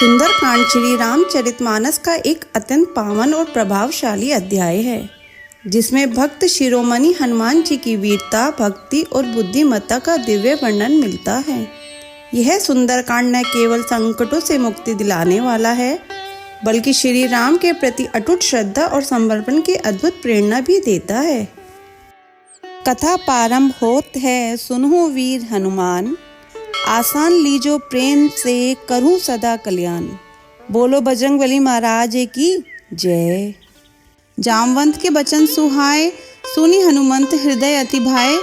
सुंदरकांड श्री रामचरितमानस का एक अत्यंत पावन और प्रभावशाली अध्याय है, जिसमें भक्त शिरोमणि हनुमान जी की वीरता, भक्ति और बुद्धिमत्ता का दिव्य वर्णन मिलता है। यह सुंदरकांड न केवल संकटों से मुक्ति दिलाने वाला है, बल्कि श्री राम के प्रति अटूट श्रद्धा और समर्पण की अद्भुत प्रेरणा भी देता है। कथा प्रारंभ होत है, सुनो वीर हनुमान, आसान लीजो प्रेम से करूं सदा कल्याण। बोलो बजरंगबली महाराज की जय। जामवंत के बचन सुहाए, सुनी हनुमंत हृदय अति भाए।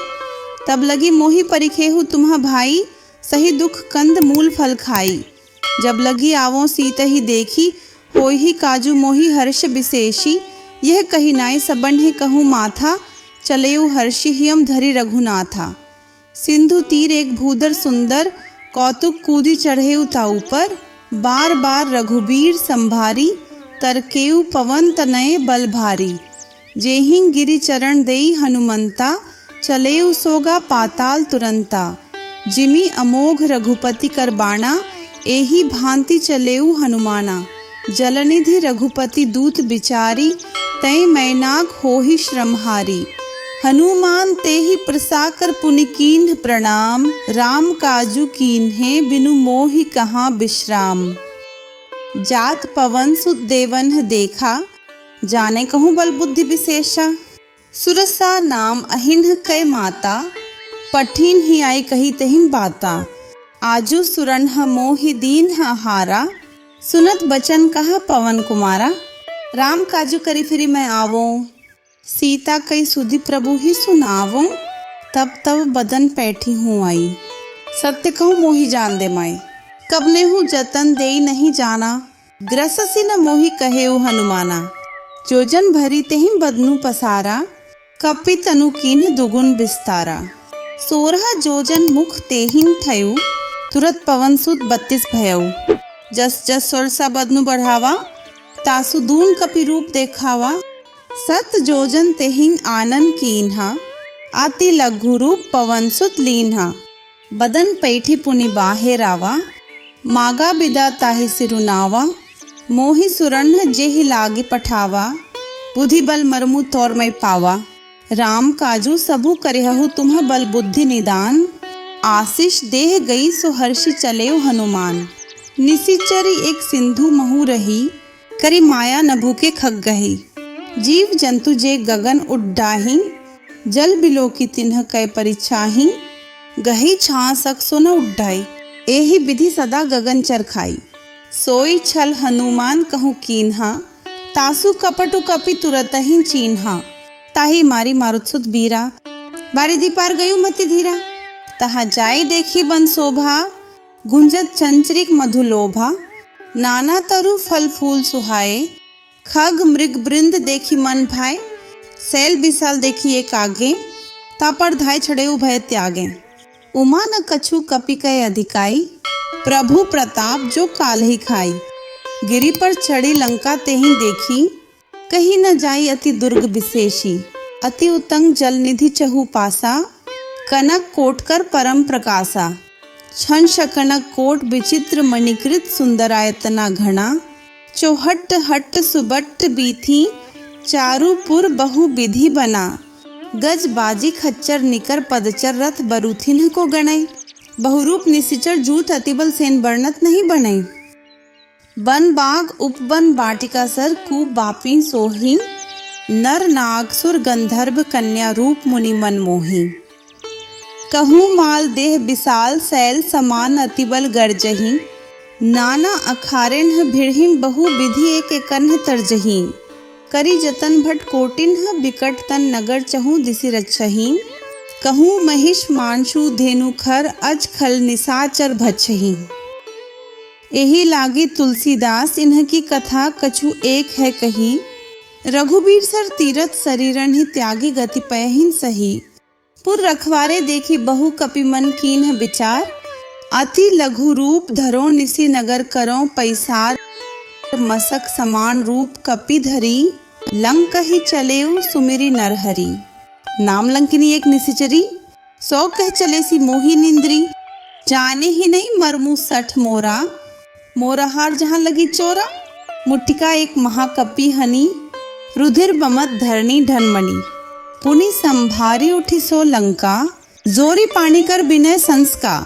तब लगी मोहि परिखेहु तुम्हा भाई, सही दुख कंद मूल फल खाई। जब लगी आवो सीत ही देखी, होई ही काजू मोहि हर्ष विशेषी। यह कही नाई सबन है कहूँ माथा, चलेउ हर्षि हियम धरि रघुनाथा। सिंधु तीर एक भूधर सुंदर, कौतुक कूदी चढ़ेउ ताऊ पर। बार बार रघुबीर संभारी, तरकेउ पवन तनय बल भारी। जेहिं गिरि चरण देई हनुमंता, चलेउ सोगा पाताल तुरंता। जिमि अमोघ रघुपति कर बाणा, एही भांति चलेउ हनुमाना। जलनिधि रघुपति दूत बिचारी, तय मैनाक होहि श्रमहारी। हनुमान तेहि प्रसाकर पुनि कीन्ह प्रणाम, राम काजू कीन्हे बिनु मोहि कहाँ विश्राम। जात पवन सुत देवन देखा, जाने कहूँ बल बुद्धि विशेषा। सुरसा नाम अहिन्ह कै माता, पठिन ही आई कही तहिं बाता। आजू सुरन्ह मोहि दीन्ह हारा, सुनत बचन कहा पवन कुमारा। राम काजू करी फिरी मैं आवो, सीता कई सुधि प्रभु ही सुनावो। तब तब बदन पैठी हूँ आई, सत्य कहूँ मोहि जान दे माई। कब ने हूँ जतन देई नहीं जाना, ग्रससी न मोहि कहेउ हनुमाना। जोजन भरी तेहि बदनु पसारा, कपि तनु कीन्ह दुगुन विस्तारा। 16 जोजन मुख तेहिन थयु, तुरत पवन सुत 32 भयउ। जस जस सोलसा बदनु बढ़ावा, तासु दून कपि रूप देखावा। 7 जोजन तेहिं आनन कीन्हा, आति लघु रूप पवन सुत लीन्हा। बदन पैठी पुनि बाहेर आवा, मागा बिदा ताहि सिरुनावा। मोहि सुरन्न जेहि लागी पठावा, बुद्धि बल मरमु तौर मैं पावा। राम काजू सबु करिहु तुम्ह बल बुद्धि निदान, आशीष देह गई सो हर्षि चलेउ हनुमान। निशिचरी एक सिंधु महु रही, करी माया नभु के खग गही। जीव जंतु जे गगन उड्डाही, जल बिलो की तिन्ह कै परिछाही। गही छासक सो न उड्डाई, एहि विधि सदा गगन चरखाई। सोई छल हनुमान कहूँ कीन्हा, तासु कपटु कपि तुरत ही चीन्हा। ताही मारी मारुतसुत बीरा, बारी दी पार गयु मति धीरा। तहा जाई देखी बन शोभा, गुंजत चंचरिक मधुलोभा। नाना तरु फल फूल सुहाए, खग मृग बृंद देखी मन भाए। सैल विशाल देखी एक आगे, तापर धाय छड़े भय त्यागे। उमा न कछु कपि कय अधिकाई, प्रभु प्रताप जो काल ही खाई। गिरि पर चढ़ी लंका तेहि देखी, कहीं न जाई अति दुर्ग विशेषी। अति उतंग जल निधि चहु पासा, कनक कोटकर परम प्रकाशा। छन शकनक कोट विचित्र मणिकृत, सुंदरायतना घना। चौहट हट सुबट बीथी, चारुपुर बहु विधि बना। गज बाजी खच्चर निकर पदचर, रथ बरुथिन को गणई। बहुरूप निशिचर जूथ अतिबल सेन वर्णत नहीं बनई। वन बाग उपवन बाटिका सर, कूप बापी सोही। नर नाग सुर गंधर्व, कन्या रूप मुनि मन मोही। कहूँ माल देह विशाल, सैल समान अतिबल गर्जही। नाना अखारेन भिड़हिम, बहु विधि एक कन्ह तरजही। करी जतन भट कोटिन्ह, बिकट तन नगर चहु दिसि रच्छही। कहूँ महिष मांशु धेनु खर, अज खल निसाचर भच्छही। एही लागी तुलसीदास, इन्ह की कथा कछु एक है कही। रघुबीर सर तीरथ शरीरन ही, त्यागी गति पयहिन सही। पुर रखवारे देखी बहु कपि मन कीन्ह विचार। अति लघु रूप धरो निसि नगर करो पैसार। मसक समान रूप कपि धरी, लंक ही चलेउ सुमिरी नरहरि। नाम लंकिनी एक निशिचरी, 100 कह चले सी मोही निंद्री। जाने ही नहीं मरमु 60 मोरा, मोरहार जहाँ लगी चोरा, मुट्टिका एक महाकपि हनी, रुधिर बमत धरणी ढनमणि। पुनि संभारी उठी सो लंका, जोरी पानी कर बिनय संस्का।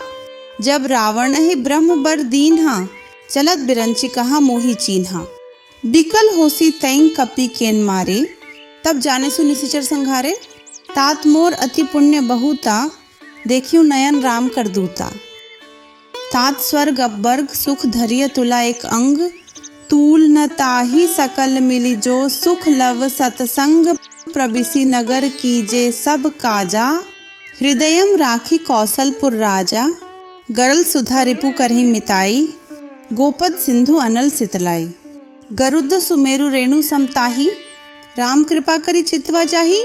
जब रावण ही ब्रह्म बर दीन्हा, चलत बिरंची कहा मोहि चीन्हा। बिकल होसी तैं कपि केन मारे, तब जाने सु निशिचर संघारे। तात मोर अति पुण्य बहुता, देखियो नयन राम कर दूता। तात स्वर्ग अपवर्ग सुख धरिय तुला एक अंग, तूल न ताहि सकल मिली जो सुख लव सतसंग। प्रबिसी नगर कीजे सब काजा, हृदयम राखी कौशलपुर राजा। गरल सुधा रिपु करहि मिताई, गोपद सिंधु अनल सितलाई। गरुड़ सुमेरु रेणु समताही, राम कृपा करी चितवा जाही।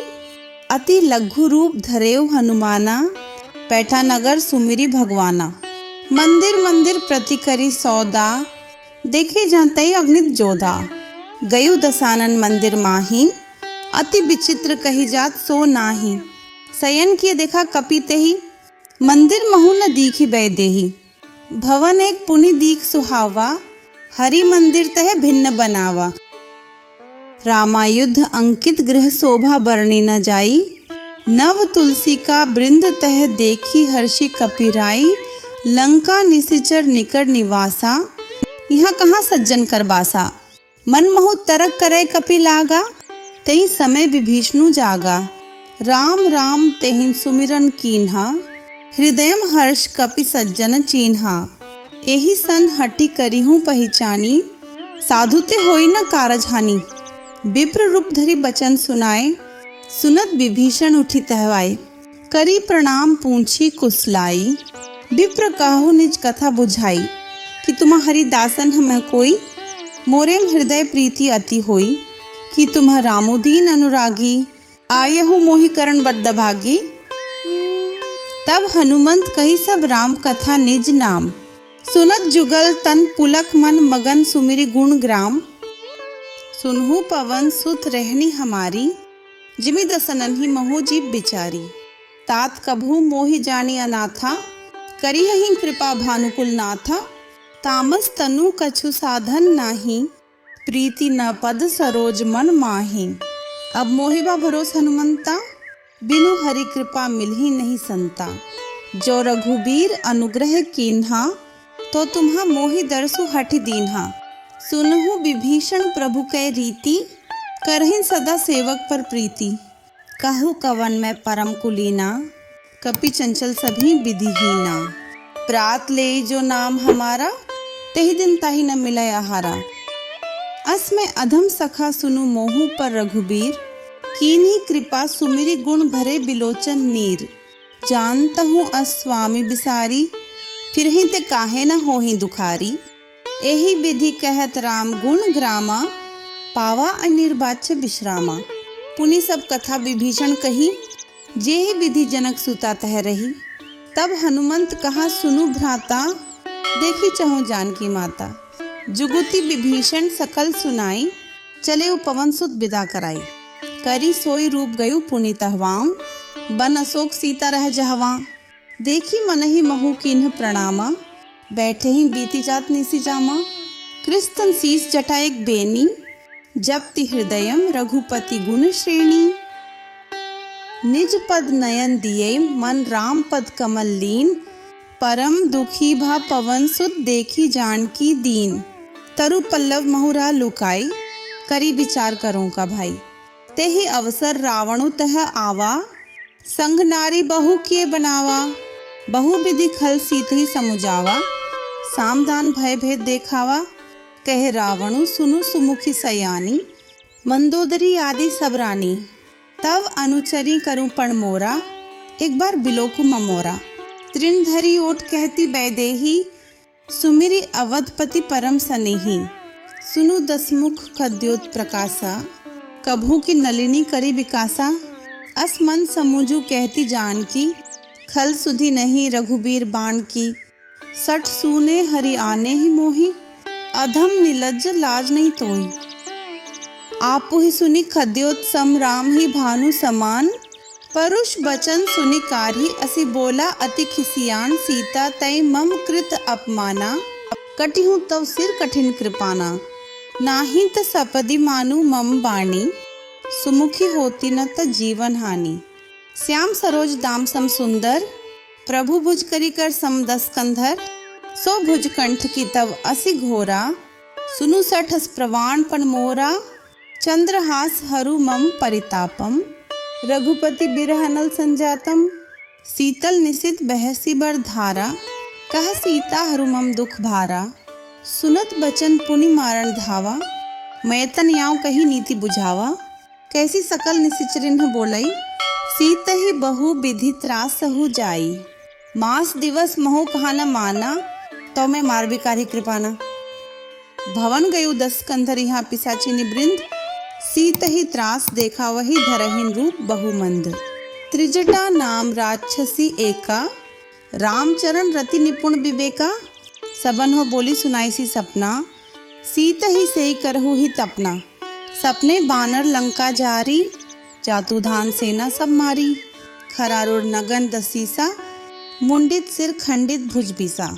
अति लघु रूप धरेव हनुमाना, पैठा नगर सुमिरी भगवाना। मंदिर मंदिर प्रति करी सौदा, देखे जानते अग्नित जोधा। गयु दसानन मंदिर माही, अति विचित्र कही जात सो नाही। शयन किए देखा कपि तेहि, मंदिर महु न दीखी बै देही। भवन एक पुनि दीख सुहावा, हरि मंदिर तह भिन्न बनावा। रामायुद्ध अंकित गृह शोभा बरनी न जाई, नव तुलसी का बृंद तह देखी हर्षि कपिराई। लंका निशिचर निकट निवासा, यहाँ कहाँ सज्जन कर बासा। मन महु तरक करे कपि लागा, तई समय विभीषणु जागा। राम राम तेहिं सुमिरन कीन्हा, हृदयम हर्ष कपि सज्जन चीन्हा। एहि सन हटि करिहूँ पहिचानी, साधु ते होई न कारज हानि। विप्र रूप धरि बचन सुनाए, सुनत विभीषण उठी तहवाए। करी प्रणाम पूछी कुशलाई, विप्र कहु निज कथा बुझाई। कि तुम्हारी दासन हम कोई, मोरेम हृदय प्रीति अति होई। कि तुम्ह रामुदीन अनुरागी, आयहु मोहि करण बद्ध भागी। तब हनुमंत कही सब राम कथा निज नाम, सुनत जुगल तन पुलक मन मगन सुमिरि गुण ग्राम। सुनहु पवन सुत रहनी हमारी, जिमि दसनन ही महु जीव बिचारी। तात कभू मोहि जानी अनाथा, करिहहि कृपा भानुकुल नाथा। तामस तनु कछु साधन नाही, प्रीति न पद सरोज मन माही। अब मोहिबा भरोस हनुमंता, बिनु हरि कृपा मिलहि नहीं संता। जो रघुबीर अनुग्रह कीन्हा, तो तुम्हा मोहि दरसु हठि दीन्हा। सुनहु विभीषण प्रभु कै रीति, करहिं सदा सेवक पर प्रीति। कहु कवन मैं परम कुलीना, कपि चंचल सभी विधिहीना। प्रात ले जो नाम हमारा, तेहि दिन ताहि न मिलय आहारा। अस में अधम सखा सुनु मोहु पर रघुबीर, कीन्ही कृपा सुमिरि गुण भरे बिलोचन नीर। जानता हूँ अस स्वामी बिसारी, फिरहि ते काहे न होहि दुखारी। एहि विधि कहत राम गुण ग्रामा, पावा अनिर्वाच्य विश्रामा। पुनि सब कथा विभीषण कही, जेहि विधि जनक सुता तह रही। तब हनुमंत कहा सुनु भ्राता, देखी चहु जानकी माता। जुगुति विभीषण सकल सुनाई, चले पवन सुत विदा कराई। करी सोई रूप गयु पुनि तहवाम, बन अशोक सीता रह जहवा। देखी मनहि महु कीन्ह प्रणामा, बैठे ही बीती जात निसी जामा। कृस्तन शीस जटा एक बेनी, जपति हृदयम रघुपति गुण श्रेणी। निज पद नयन दिए मन राम पद कमल लीन, परम दुखी भा पवन सुत देखी जानकी दीन। तरु पल्लव महुरा लुकाई, करी विचार करो का भाई। तेहि अवसर रावणु तह आवा, संग नारी बहु किए बनावा। बहु विधि खल सीतहि समुझावा, सामदान भय भेद देखावा। कह रावणु सुनु सुमुखी सयानी, मंदोदरी आदि सब रानी। तब अनुचरी करूं पण मोरा, एक बार बिलोकु ममोरा। तृणधरी ओट कहती बैदेही, सुमिरि अवधपति परम सनेही। सुनु दसमुख खद्योत प्रकाशा, कभू की नलिनी करी विकासा। अस मन समुझू कहती जानकी, खल सुधि नहीं रघुबीर बाण की। सठ सूने हरि आने ही मोही, अधम निलज्ज लाज नहीं तोही। आपु ही सुनी खद्योत सम राम ही भानु समान। परुष बचन सुनि कारहि, असी बोला अति खिसियान। सीता तई मम कृत अपमाना। कटिहूँ तव सिर कठिन कृपाना, नाही त सपदि मानु मम बाणी, सुमुखी होती न त जीवन हानि। श्याम सरोज दाम सम सुंदर, प्रभु भुज करी कर सम दस कंधर, सो भुज कंठ की तव असि घोरा, सुनु सठस प्रवाण पण मोरा, चंद्रहास हरु मम परितापम, रघुपति बिरहनल संजातम, शीतल निशित बहसी बर धारा, कह सीता हरु मम दुख भारा, सुनत बचन पुनि मारण धावा, मैतन याव कही नीति बुझावा, कैसी सकल निशिचरिन बोलई, सीत ही बहु विधि त्रास सहु जाई, मास दिवस महु कहा न माना, तो मैं मार बिकारी कृपाना। भवन गयु 10 कंधर यहाँ पिसाची निवृंद, सीत ही त्रास देखा वही धरहीन रूप बहुमंद। त्रिजटा नाम राक्षसी एका, रामचरण रति निपुण विवेका, सबन हो बोली सुनाई सी सपना, सीत ही से करहु ही तपना। सपने बानर लंका जारी, जातु धान सेना सब मारी, खरारुर नगन दसीसा, मुंडित सिर खंडित भुज बिसा।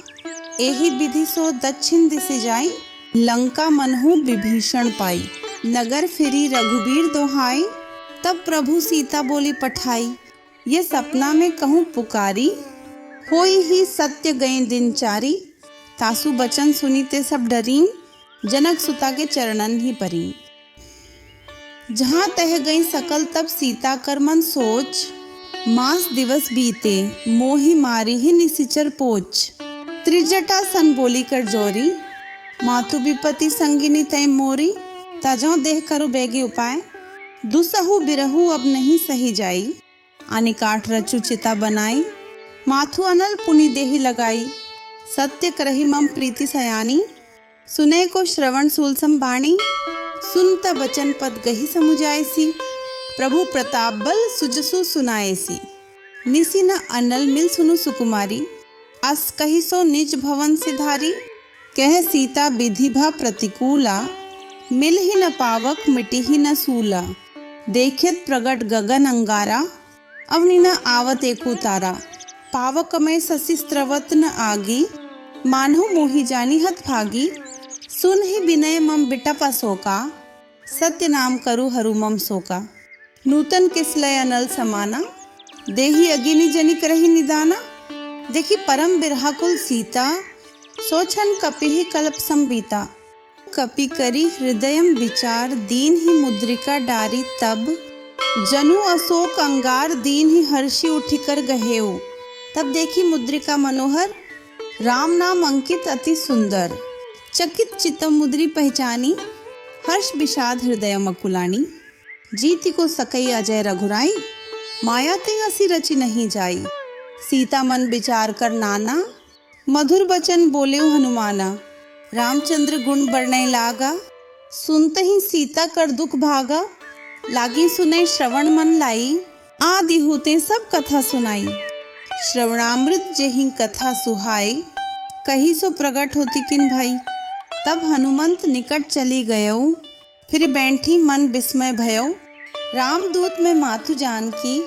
एहि विधि सो दक्षिण दिशे जाई, लंका मनहु विभीषण पाई। नगर फिरी रघुबीर दोहाई, तब प्रभु सीता बोली पठाई। ये सपना में कहूँ पुकारी, होई ही सत्य गए दिनचारी। तासु बचन सुनीते सब डरीन, जनक सुता के चरणन ही परी। जहाँ तह गई सकल तब सीता कर मन सोच, मास दिवस बीते मोहि मारी ही निसिचर पोच। त्रिजटा सन बोली कर जोरी, मातु विपति संगिनी तय मोरी। तजो देह करु बेगे उपाय, दुसहु बिरहु अब नहीं सही जाई। आनी काठ रचु चिता बनाई, माथु अनल पुनि देहि लगाई। सत्य करहि मम प्रीति सयानी, सुने को श्रवण सूलसम बाणी। सुनत बचन पद गही समुझाएसी, प्रभु प्रताप बल सुजसु सुनाएसी। निसी न अनल मिल सुनु सुकुमारी, अस कही सो निज भवन सिधारी। कह सीता विधि भा प्रतिकूला, मिल ही न पावक मिटी ही न सूला। देखित प्रगट गगन अंगारा, अवनि न आवत एकु तारा। पावक में ससी स्त्रवत न आगी, मानहु मोहि जानी हत भागी। सुन ही विनय मम बिटप अशोका, सत्य नाम करु हरु मम शोका। नूतन किसलय अनल समाना, देहि अगिनि जनि करहि निदाना। देखी परम बिरहाकुल सीता, सोचन कपिहि कल्प संबीता। कपि करी हृदयम विचार, दीन ही मुद्रिका डारी तब। जनु अशोक अंगार, दीन ही हर्षि उठिकर गहेऊ। तब देखी मुद्रिका मनोहर, राम नाम अंकित अति सुंदर। चकित चित्तम मुद्री पहचानी, हर्ष विषाद हृदय मकुलानी। जीति को सकई अजय रघुराई, माया ते असी रचि नहीं जाई। सीता मन विचार कर नाना, मधुर बचन बोले हनुमाना। रामचंद्र गुण बरनय लागा, सुनते ही सीता कर दुख भागा। लागी सुने श्रवण मन लाई, आदि होते सब कथा सुनाई। श्रवणामृत जेहि कथा सुहाई, कही सो प्रगट होती किन भाई। तब हनुमंत निकट चली गयो, फिर बैठी मन विस्मय भयो। रामदूत में माथु जान की,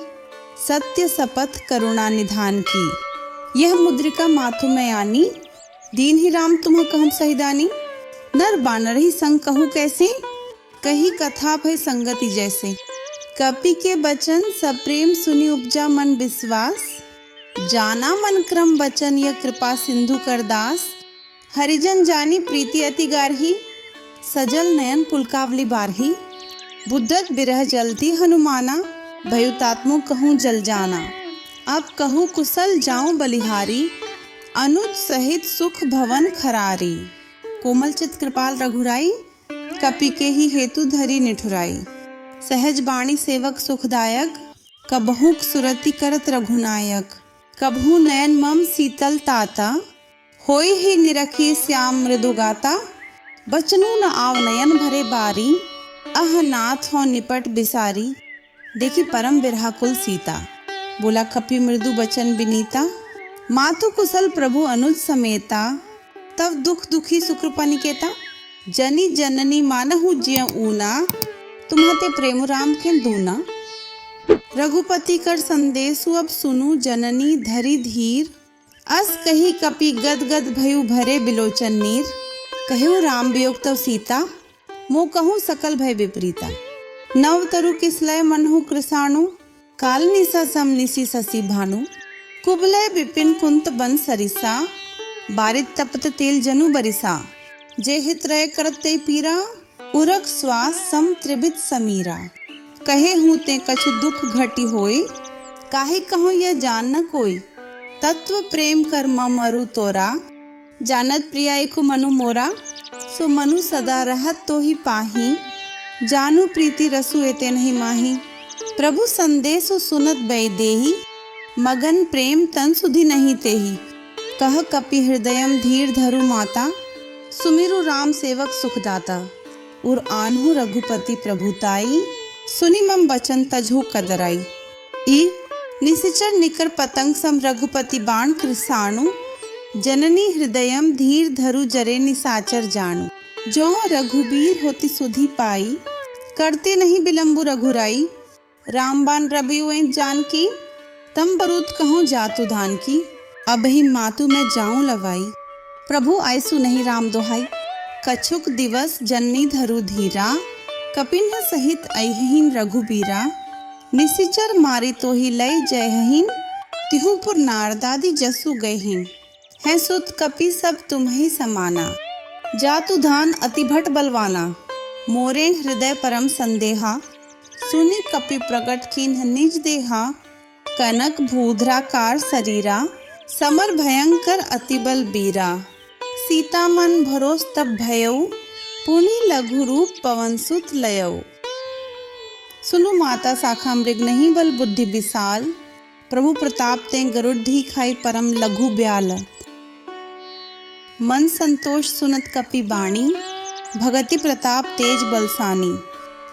सत्य शपथ करुणा निधान की। यह मुद्रिका माथु में आनी, दीन ही राम तुम्ह कहूँ सहिदानी। नर बानर ही संग कहूँ कैसे, कही कथा भय संगति जैसे। कपि के बचन सप्रेम सुनि उपजा मन विश्वास। जाना मन क्रम बचन यह कृपा सिंधु कर दास। हरिजन जानी प्रीति अति गारही, सजल नयन पुलकावली बारही। बुद्धत बिरह जलती हनुमाना, भयुतात्मु कहूँ जल जाना। अब कहूँ कुशल जाऊं बलिहारी, अनुज सहित सुख भवन खरारी। कोमल चित कृपाल रघुराई, कपि के ही हेतु धरी निठुराई। सहज बाणी सेवक सुखदायक, कबहू सुरति करत रघुनायक। कबहू नयन मम शीतल ताता, होई ही निरखी श्याम मृदु गाता। बचनु न आव नयन भरे बारी, अह नाथ हो निपट बिसारी। देखी परम बिरहाकुल सीता, बोला कपि मृदु बचन बिनीता। मातु कुशल प्रभु अनुज समेता, तब दुख दुखी सुकृपा निकेता। जनी जननी मानहु ज्यों ऊना, तुम्हते प्रेम राम के दूना। रघुपति कर संदेशु अब सुनु, जननी धरी धीर। अस कही कपि गद गद भयु भरे बिलोचन नीर। कहु राम वियोग तव सीता, मो कहूँ सकल भय विपरीता। नव तरु किसलय मनहु कृसाणु, काल निसा सम निसी ससी भानु। कुबलय विपिन कुंत बन सरिसा, बारित तपत तेल जनु बरिसा। जे हित रय करत ते पीरा, उरक श्वास सम त्रिबित समीरा। कहे हूँ ते कछु दुख घटी होई, काहे कहूँ यह जान न कोई। तत्व प्रेम कर मरु तोरा, जानत प्रिया एको मनु मोरा। सो मनु सदा रहत तो ही पाही, जानू प्रीति रसु एते नहीं माही। प्रभु संदेशु सुनत बै देही, मगन प्रेम तन सुधि नहीं तेही। कह कपि हृदयम धीर धरु माता, सुमिरु राम सेवक सुखदाता। उर आन्हु रघुपति प्रभुताई, सुनि मम बचन तजहु कदराई। ई निशिचर निकर पतंग सम रघुपति बाण कृसाणु, जननी हृदयम धीर धरु जरे निसाचर जानू। जो रघुबीर होती सुधि पाई, करते नहीं बिलम्बु रघुराई। रामबान रबियो जानकी, तम बरूत कहूँ जातु धान की। अब ही मातु मैं जाऊं लवाई, प्रभु आयसु नहीं राम दोहाई। कछुक दिवस जननी धरु धीरा, कपिन सहित अहिन रघुबीरा। निशिचर मारी तो ही लय जयहीन, तिहुपुर नारदादी जसु गयहीन। है सुत कपि सब तुम्हि समाना, जातु धान अति भट बलवाना। मोरे हृदय परम संदेहा, सुनि कपि प्रगट कीन्ह निज देहा। कनक भूधराकार शरीरा, समर भयंकर अति बल बीरा। सीता मन भरोस तब भयउ, पुनि लघु रूप पवन सुत लयउ। सुनु माता शाखा मृग नहीं बल बुद्धि विशाल, प्रभु प्रताप ते गरुड़ खाई परम लघु ब्याल। मन संतोष सुनत कपि बाणी, भगति प्रताप तेज बलसानी।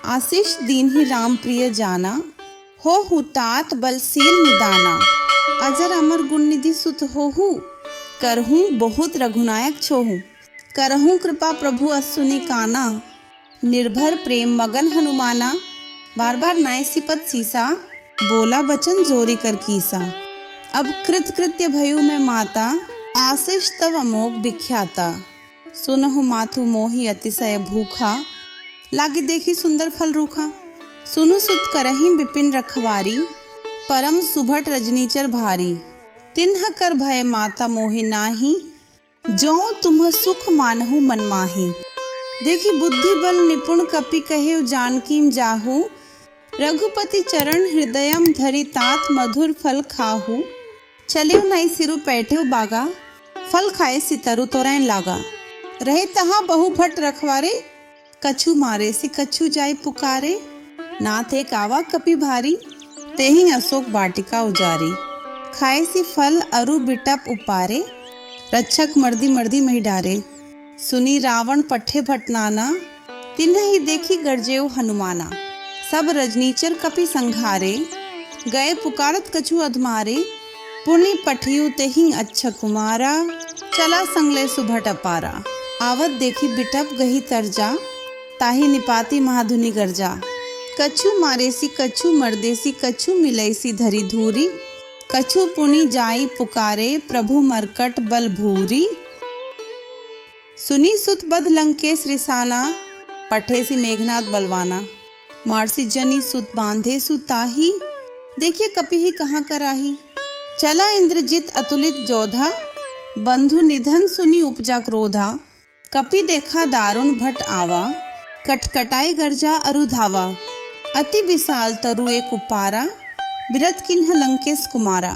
आशीष दीन ही राम प्रिय जाना, हो हुतात बलशील निदाना। अजर अमर गुण निधि सुत होहु, करहूँ बहुत रघुनायक छोहू। करहूँ कृपा प्रभु असुनि काना, निर्भर प्रेम मगन हनुमाना। बार बार नाय सिपत सीसा, बोला बचन जोरी कर कीसा। अब कृत कृत्य भयु में माता, आशीष तव अमोघ विख्याता। सुनहु माथु मोहि अतिशय भूखा, लागी देखी सुंदर फल रूखा। सुनु सुत करही विपिन रखवारी, परम सुभट रजनीचर भारी। तिन्ह कर भय माता मोहि नाही, जो तुम सुख मानहु मन माही। देखी बुद्धि बल निपुण कपि कहे जानकीम जाहू। रघुपति चरण हृदयम धरि तात मधुर फल खाहू। चलियो नई सिरु पैठेउ बागा, फल खाए सितरु तोरैन लागा। रहे तहाँ बहु भट रखवारे, कछु मारे से कछु जाय पुकारे। नाथ एक आवा कपि भारी, तेहि अशोक वाटिका उजारी। खाए सी फल अरु बिटप उपारे, रक्षक मर्दी मर्दी मही डारे। सुनी रावण पट्ठे भटनाना, तिन्ह ही देखी गरजेउ हनुमाना। सब रजनीचर कपि संघारे, गए पुकारत कछु अधमारे। पुनि पठियु तेहि अच्छा कुमारा, चला संगले सुभट अपारा। आवत देखी बिटप गही तरजा, ताहि निपाति महाधुनि गर्जा। कछु मारेसी कछु मर्देसी, कछु मिलैसी धरी धूरी। कछु पुनि जाई पुकारे, प्रभु मरकट बल भूरी। सुनी सुत बद लंकेश रिसाना, पठे सी मेघनाथ बलवाना। मारसी जनी सुत बांधे सुताही, देखिए कपि ही कहाँ कराही। चला इंद्रजित अतुलित जोधा, बंधु निधन सुनी उपजा क्रोधा। कपि देखा दारुण भट आवा, कटकटाई गर्जा अरु धावा। अति विशाल तरु एक उपारा, बिरत किन्ह लंकेश कुमारा।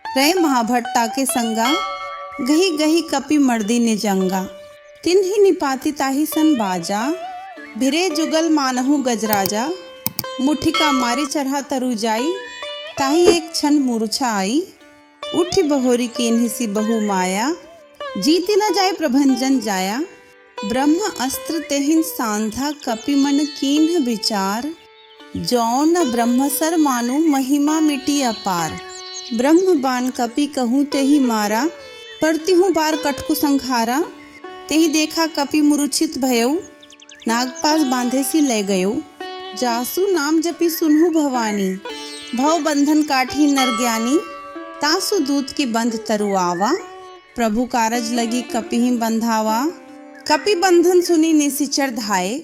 रहे महाभट्टा के संगा, गही गही कपि मर्दी निजंगा। तिन्हि निपाति ताहि सन बाजा, भिरे जुगल मानहु गजराजा। मुठिका मारी चढ़ा तरु जाई, ताहि एक क्षण मूर्छा आई। उठी बहोरी केन्हि सी बहु माया, जीति न जाय प्रभंजन जाया। ब्रह्म अस्त्र तेहिन सांधा, कपि मन कीन्ह विचार। जौन ब्रह्मसर मानु, महिमा मिटी अपार। ब्रह्म बाण कपि कहूँ तेहि मारा, परतिहु बार कटकु संघारा। तेहि देखा कपि मूर्छित भयउ, नागपास बांधे सी ले गयो। जासु नाम जपि सुनहु भवानी, भव बंधन काठी नर ज्ञानी। तासु दूत की बंध तरुआवा, प्रभु कारज लगी कपि बंधावा। कपि बंधन सुनी निशिचर धाये,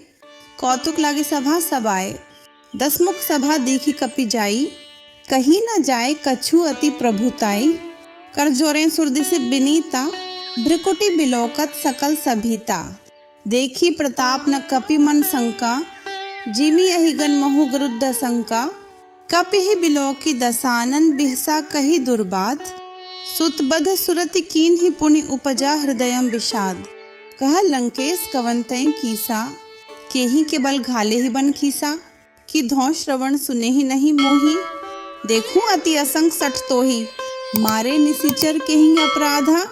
कौतुक लागे सभा सबाए। दसमुख सभा देखी कपि जाई, कहीं न जाए कछु अति प्रभुताई। कर जोरे सुरदि से बिनीता, भ्रिकुटी बिलोकत सकल सभीता। देखी प्रताप न कपि मन शंका, जिमी अहिगन महु गरुद्ध शंका। कपि ही बिलोकी दसानन, बिहसा कही दुर्बात। सुतबध सुरति कीन ही पुनि उपजा, हृदयम विषाद। कह लंकेश कवंतय कीसा, केही के बल घाले ही बन खीसा। कि धौ श्रवण सुने ही नहीं मोही, देखूं अति असंग सठ तो ही। मारे निशिचर केही अपराधा,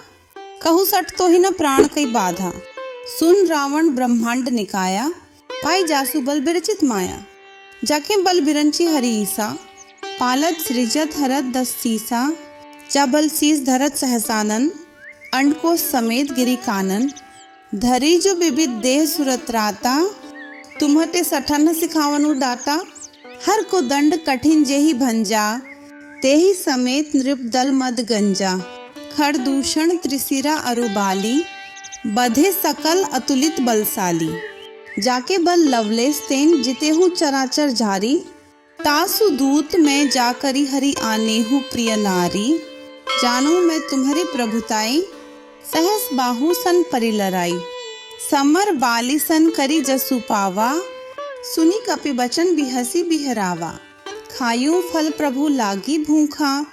कहु सठ तो ही न प्राण कई बाधा। सुन रावण ब्रह्मांड निकाया, पाई जासु बल बिरचित माया। जाके बल बिरंची हरि ईसा, पालत सृजत हरत दस सीसा। जा बल शीस धरत सहसानन, अंडकोश समेत गिरी कानन। धरी जो विविध देह सुरत राता, तुम्हते सठन सिखावनु डाटा। हर को दंड कठिन जेहि भंजा, तेहि समेत नृप दल मद गंजा। खड़ दूषण त्रिशिरा अरुबाली, बधे सकल अतुलित बलशाली। जाके बल लवलेस तेन, जितेहु चराचर झारी। तासु दूत मैं जाकरी हरि आनेहु प्रिय नारी। जानू मैं तुम्हारी प्रभुताई, सहस बाहु सन परि लराई। समर बाली सन करी जसु पावा, सुनी कपि बचन बिहसी बिहरावा। खायूं फल प्रभु लागी भूखा,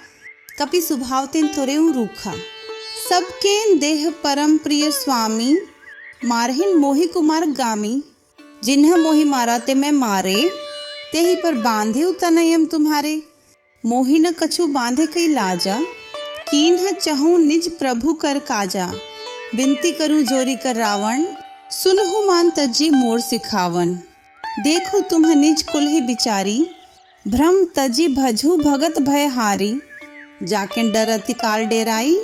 कपि सुभाव तेन तुरेऊ रूखा। सबके देह परम प्रिय स्वामी, मारहिन मोहि कुमार गामी। जिन्ह मोहि मारा ते मैं मारे, तेहि पर बांधे तनयम तुम्हारे। मोहि न कछु बांधे कई लाजा, कीन्ह चहूं निज प्रभु कर काजा। बिनती करूं जोरी कर रावण, सुनहु मान तजी मोर सिखावन। देखो तुम्ह निज कुल ही बिचारी, भ्रम तजी भजू भगत भय हारी। जाके डर अति काल डेराई,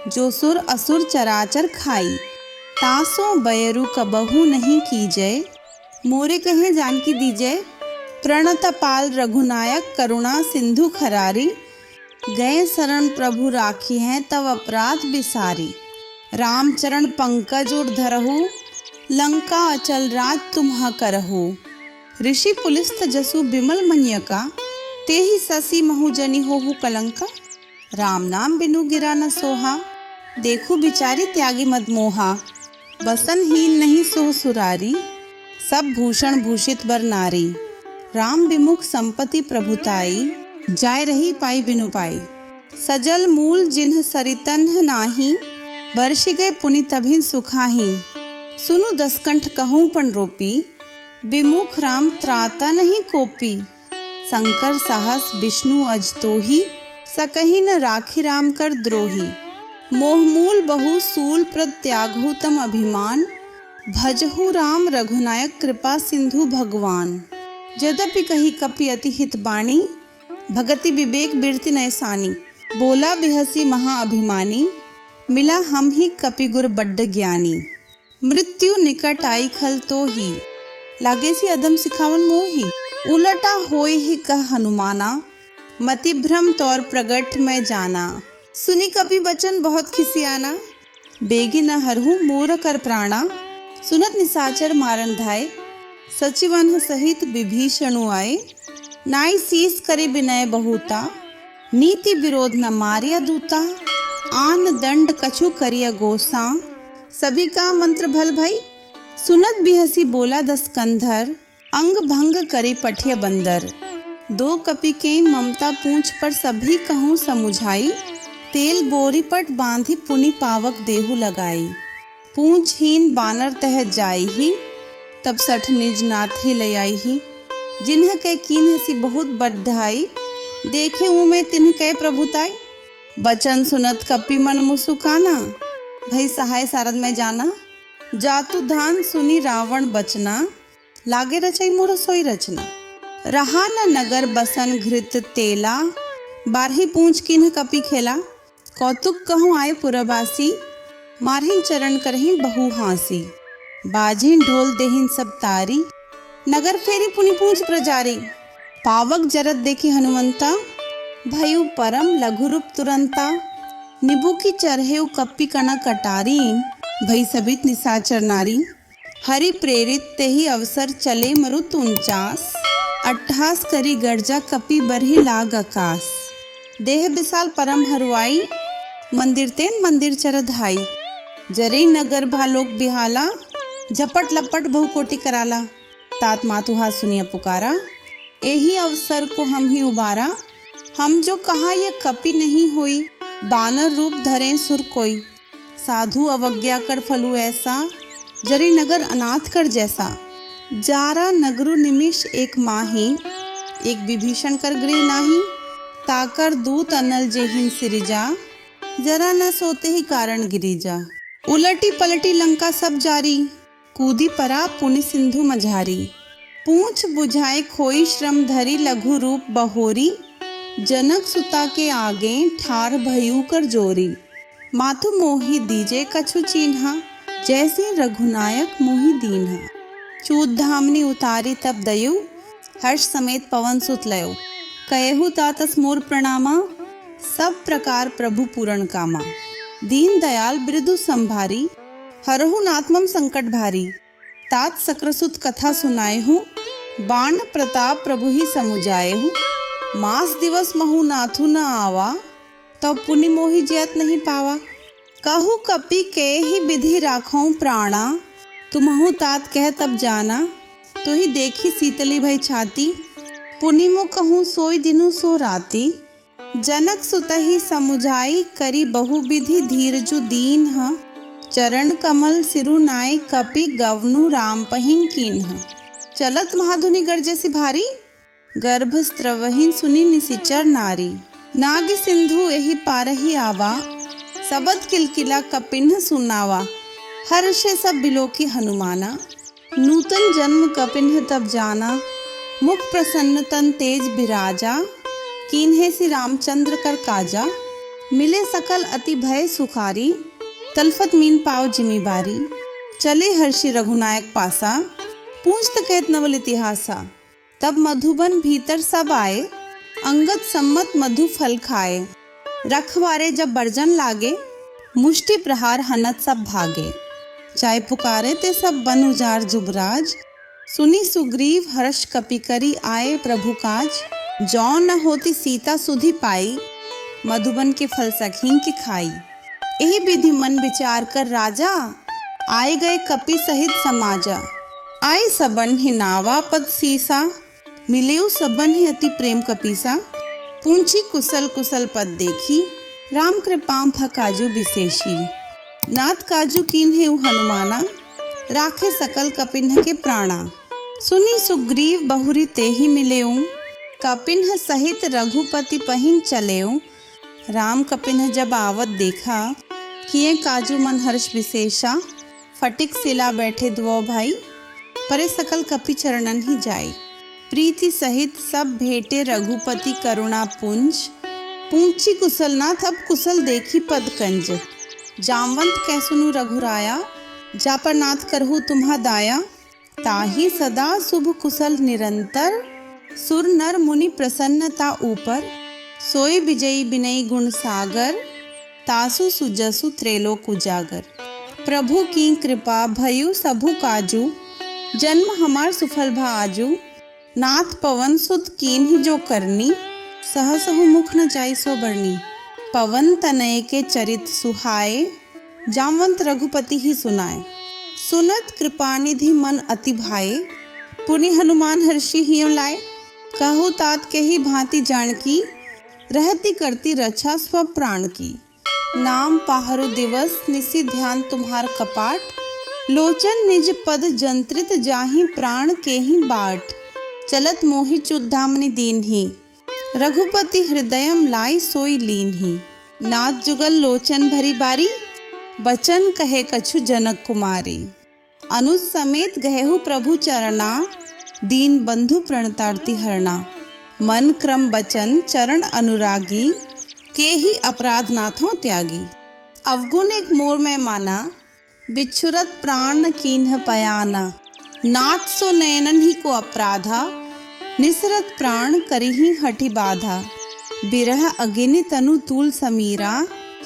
जो सुर असुर चराचर खाई। तासो बयरु कबहु नहीं कीजय, मोरे कहे जानकी दीजय। प्रणत पाल रघुनायक, करुणा सिंधु खरारी। गए शरण प्रभु राखी हैं, तव अपराध बिसारी। रामचरण पंकज उर धरहु, लंका अचल राज तुम्ह करहु। ऋषि पुलिस्त जसु बिमल मनियका, तेहि ससी महु जनि होहु कलंका। राम नाम बिनु गिरा न सोहा, देखु बिचारी त्यागी मद मोहा। बसन हीन नहीं सो सुरारी, सब भूषण भूषित बर नारी। राम विमुख संपत्ति प्रभुताई, जाय रही पाई बिनु पाई। सजल मूल जिन्ह सरितन नाही, वर्षि गए पुनि तभिन सुखाही। सुनु दसकंठ कहूँ पण रोपी, विमुख राम त्राता नहीं कोपी। शंकर साहस विष्णु अजतोही, सकहि न राखी राम कर द्रोही। मोह मूल बहु सूल प्रत्यागहु तम अभिमान, भजहु राम रघुनायक कृपा सिंधु भगवान। यद्यपि कही कपि अति हित बाणी, भगति विवेक बिरति नैसानी। बोला बिहसी महाअभिमानी, मिला हम ही कपि गुर बड्ड ज्ञानी। मृत्यु निकट आई खल तो ही, लागे सी अदम सिखावन मोही। उलटा होय ही कह हनुमाना, मति भ्रम तौर प्रगट मैं जाना। सुनी कपि बचन बहुत खिसियाना, बेगी न हरहु मोर कर प्राणा। सुनत निसाचर मारन धाय, सचिवन सहित विभीषणु आए। नाई शीस करे विनय बहुता, नीति विरोध न मारिया दूता। आन दंड कछु करिया गोसा, सभी का मंत्र भल भई। सुनत बिहसी बोला दस कंधर, अंग भंग करे पठिया बंदर। दो कपि के ममता पूंछ पर सभी कहूँ समुझाई। तेल बोरी पट बांधी पुनि पावक देहु लगाई। पूंछहीन बानर तह जाई ही, तब सठ निज नाथ ही ले आई ही। जिन्ह के कीन्ह सी बहुत बढ़ाई, देखे उमे तिन्ह के प्रभुताई। बचन सुनत कपि मन मुसुकाना, भई सहाय सारद में जाना। जातु धान सुनी रावण बचना, लागे रचई मोर सोई रचना। रहा न नगर बसन घृत तेला, बारही पूंछ किन्ह कपि खेला। कौतुक कहूँ आए पुरबासी, मारहिन चरण करहिन बहु हासी। बाजिन ढोल देहिन सब तारी, नगर फेरी पुनि पूंछ प्रजारी। पावक जरत देखी हनुमंता, भयु परम लघुरूप तुरंता, निबू की चरहेउ कप्पी कणा कटारीन, भई सबित निशाचर नारी। हरि प्रेरित तेहि अवसर चले मरुत 49, अट्ठास करी गर्जा कपि बरही लाग आकाश। देह विशाल परम हरुआई, मंदिर तेन मंदिर चरधाई। जरे नगर भालोक बिहाला, झपट लपट बहुकोटि कराला। तात मातुहा सुनिया पुकारा, यही अवसर को हम ही उबारा। हम जो कहा ये कपि नहीं होई, बानर रूप धरे सुर कोई। साधु अवज्ञा कर फलु ऐसा, जरी नगर अनाथ कर जैसा। जारा नगरु निमिष एक माही, एक विभीषण कर गृह नाही। ताकर दूत अनल जेहिन सिरिजा, जरा न सोते ही कारण गिरिजा। उलटी पलटी लंका सब जारी, कूदी परा पुनि सिंधु मझारी। पूंछ बुझाए खोई श्रम धरी, लघु रूप बहोरी। जनक सुता के आगे ठार भयू कर जोरी। माथु मोहि दीजे कछु चिन्हा, जैसे रघुनायक मोहि दीन्हा। चूत धामनी उतारी तब दयु, हर्ष समेत पवन सुत लयो। कयहु तातस मोर प्रणामा, सब प्रकार प्रभु पूरण कामा। दीन दयाल बिरदु संभारी, हरहु नाथमम संकट भारी। तात सक्रसुत कथा सुनाए हूँ, बाण प्रताप प्रभु ही समुझाए हूँ। मास दिवस महु नाथु न आवा, तब पुनि मोहि जयत नहीं पावा। कहु कपि के ही विधि राखौं प्राणा, तुमहु तात कह तब जाना। तो ही देखी शीतली भई छाती, पुनि मो कहूँ सोई दिनु सो राती। जनक सुतहि समुझाई, करी बहु विधि धीरजु दीन्ह। चरण कमल सिरु नाय, कपि गवनु राम पहिं कीन्ह। चलत महाधुनि गर्जसि भारी, गर्भ स्त्रवहिं सुनि निशिचर नारी। नाग सिंधु एहि पारहि आवा, सबद किलकिला कपिन्ह सुनावा। हर्षे सब बिलोकी हनुमाना, नूतन जन्म कपिन्ह तब जाना। मुख प्रसन्न तन तेज बिराजा, कीन्हे सि रामचंद्र कर काजा। मिले सकल अति भय सुखारी, तलफत मीन पाव जिमी बारी। चले हर्षि रघुनायक पासा, पूछत कहत नवल इतिहासा। तब मधुबन भीतर सब आए, अंगद सम्मत मधु फल खाए। रखवारे जब बर्जन लागे, मुष्टि प्रहार हनत सब भागे। चाय पुकारे ते सब बन उजार जुबराज, सुनी सुग्रीव हर्ष कपि करी आए प्रभु काज। जौ न होती सीता सुधि पाई, मधुबन के फल सखीन की खाई। यही विधि मन विचार कर राजा, आए गए कपि सहित समाजा। आए सबन ही नावा पद सीसा, मिलेउ सबन ही अति प्रेम कपीसा। पूंछी कुशल कुशल पद देखी, राम कृपाम काजू विशेषी। नाथ काजू कीन्हे हनुमाना, राखे सकल कपिन्ह के प्राणा। सुनी सुग्रीव बहुरी तेहि मिलेऊ, कपिन्ह सहित रघुपति पहिं चलेऊ। राम कपिन्ह जब आवत देखा, किए काजू मन हर्ष विशेषा। फटिक सिला बैठे दुओ भाई, परे सकल कपि चरणन ही जाई। प्रीति सहित सब भेटे रघुपति करुणा पुंज। पूंछी कुशलनाथ अब कुशल देखी पद कंज। जामवंत कह सुनु रघुराया, जा पर नाथ करहु तुम्हा दाया। ताहि सदा शुभ कुशल निरंतर, सुर नर मुनि प्रसन्नता ऊपर। सोई विजयी विनयी गुण सागर, तासु सुजसु त्रैलोक उजागर। प्रभु की कृपा भयु सबु काजू, जन्म हमार सुफल भा आजू। नाथ पवन सुत कीन्ह जो करनी, सहसहु मुख न जाई सो बरनी। पवन तनय के चरित सुहाए, जामवंत रघुपति ही सुनाए। सुनत कृपानिधि मन अति भाए, पुनि हनुमान हर्षि हिय लाए। कहु तात के ही भांति जानकी, रहती करती रक्षा स्व प्राण की। नाम पाहरु दिवस निशि ध्यान तुम्हार कपाट। लोचन निज पद जंत्रित जाहि प्राण के ही बाट। चलत मोहि चुद्धामनि दीन्ही, रघुपति हृदयम लाई सोई लीन्ही। नाथ जुगल लोचन भरी बारी, बचन कहे कछु जनक कुमारी। अनुज समेत गहेहु प्रभु चरना, दीन बंधु प्रणतारती हरना। मन क्रम बचन चरण अनुरागी, के ही अपराध नाथों त्यागी। अवगुण एक मोर में माना, बिछुरत प्राण कीन्ह पयाना। नाथ सो नयनन ही को अपराधा, निसरत प्राण करिहि हठि बाधा। बिरह अगिनि तनु तूल समीरा,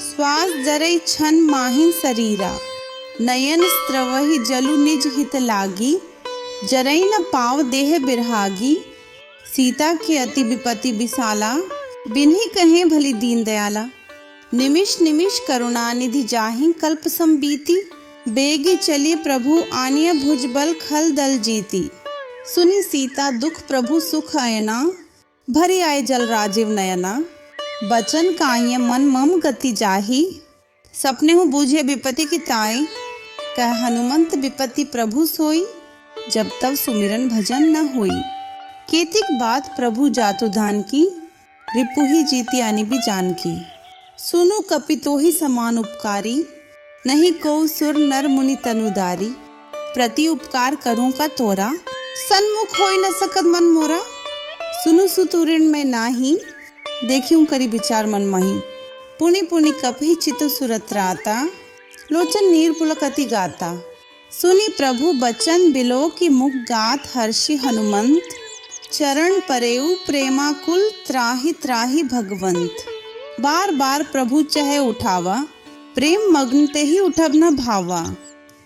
श्वास जरई छन माहिन शरीरा। नयन स्त्रवहि जलु निज हित लागी, जरई न पाव देह बिरहागी। सीता के अति विपति विशाला, बिन्ही कहें भली दीन दयाला। निमिष निमिष करुणानिधि जाहि कल्प संबीति, बेगी चलिए प्रभु आनिय भुजबल खल दल जीती। सुनी सीता दुख प्रभु सुख अयना, भरी आए जल राजीव नयना। बचन काये मन मम गति जाही, सपने हूँ बूझे विपति की ताई। कह हनुमंत विपति प्रभु सोई, जब तब सुमिरन भजन न होई। केतिक बात प्रभु जातु धान की, रिपुहि जीती आनी भी जान की। सुनु कपि तोहि समान उपकारी, नहीं को सुर नर मुनि तनुदारी। प्रति उपकार करूं का तोरा, सन्मुख होई न सकत मन मोरा। सुनु सुतुरिण में नाही, देखियूं करी विचार मन मही। पुनि पुनि कपि चितु सुरत राता, लोचन नीर पुलक अति गाता। सुनी प्रभु बचन बिलो की मुख गात, हर्षि हनुमंत चरण परेऊ प्रेमाकुल। त्राहि त्राहि भगवंत, बार बार प्रभु चहे उठावा, प्रेम मग्न ते ही उठब न भावा।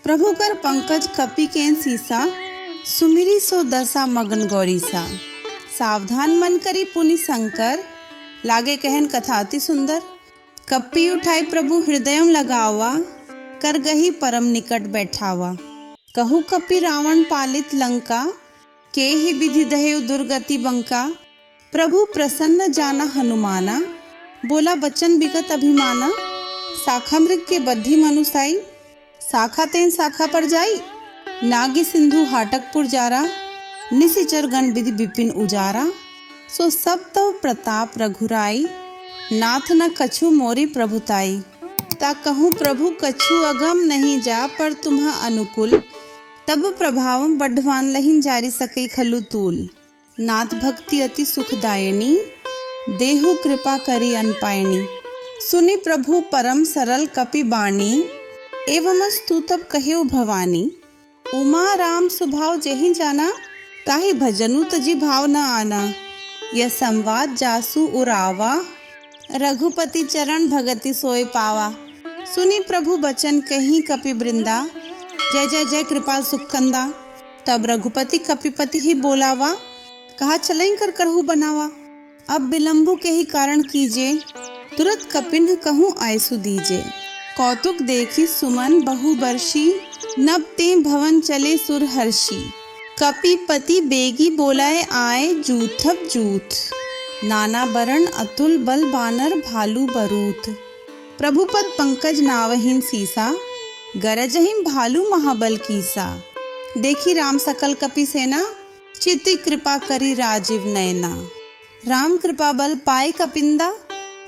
प्रभु कर पंकज कपि केन सीसा, सुमिरी सो दशा मगन गौरीसा। सावधान मन करी पुनि शंकर, लागे कहन कथा अति सुंदर। कपि उठाई प्रभु हृदयम लगावा, कर गही परम निकट बैठावा। कहु कपि रावण पालित लंका, के ही विधि दहेउ दुर्गति बंका। प्रभु प्रसन्न जाना हनुमाना, बोला बचन बिगत अभिमाना। शाखा मृग के बद्धि मनुसाई, शाखा तेन शाखा पर जाई। नागी सिंधु हाटकपुर जारा, निशिचर गण विधि विपिन उजारा। सो सब तव प्रताप रघुराई, नाथ न कछु मोरी प्रभुताई। ता कहूँ प्रभु कछु अगम नहीं जा, पर तुम्हा अनुकूल। तब प्रभाव बढ़वान लहिन जारी सकई खलु तूल। नाथ भक्ति अति सुखदायिनी, देहु कृपा करी अनपायनी। सुनि प्रभु परम सरल कपि बाणी, एवं स्तु तब कहेउ भवानी। उमा राम सुभाव जेहि जाना, ताहि भजनु तजि भाव न आना। यह संवाद जासु उरावा, रघुपति चरण भगति सोय पावा। सुनी प्रभु बचन कहीं कपि वृंदा, जय जय जय कृपाल सुखकंदा। तब रघुपति कपिपति ही बोलावा, कहा चलई कर करहु बनावा। अब विलंबु के ही कारण कीजे, तुरंत कपिन कहूँ आयसु दीजे। कौतुक देखी सुमन बहु बरसी, नब ते भवन चले सुर हर्षी। कपिपति बेगी बोलाए आए, जूथब जूथ। नाना बरण अतुल बल बानर भालू बरूथ। प्रभुपद पंकज नावहीन सीसा, गरजहिम भालू महाबल कीसा। देखी राम सकल कपि सेना, चिति कृपा करी राजीव नयना। राम कृपा बल पाए कपिंदा,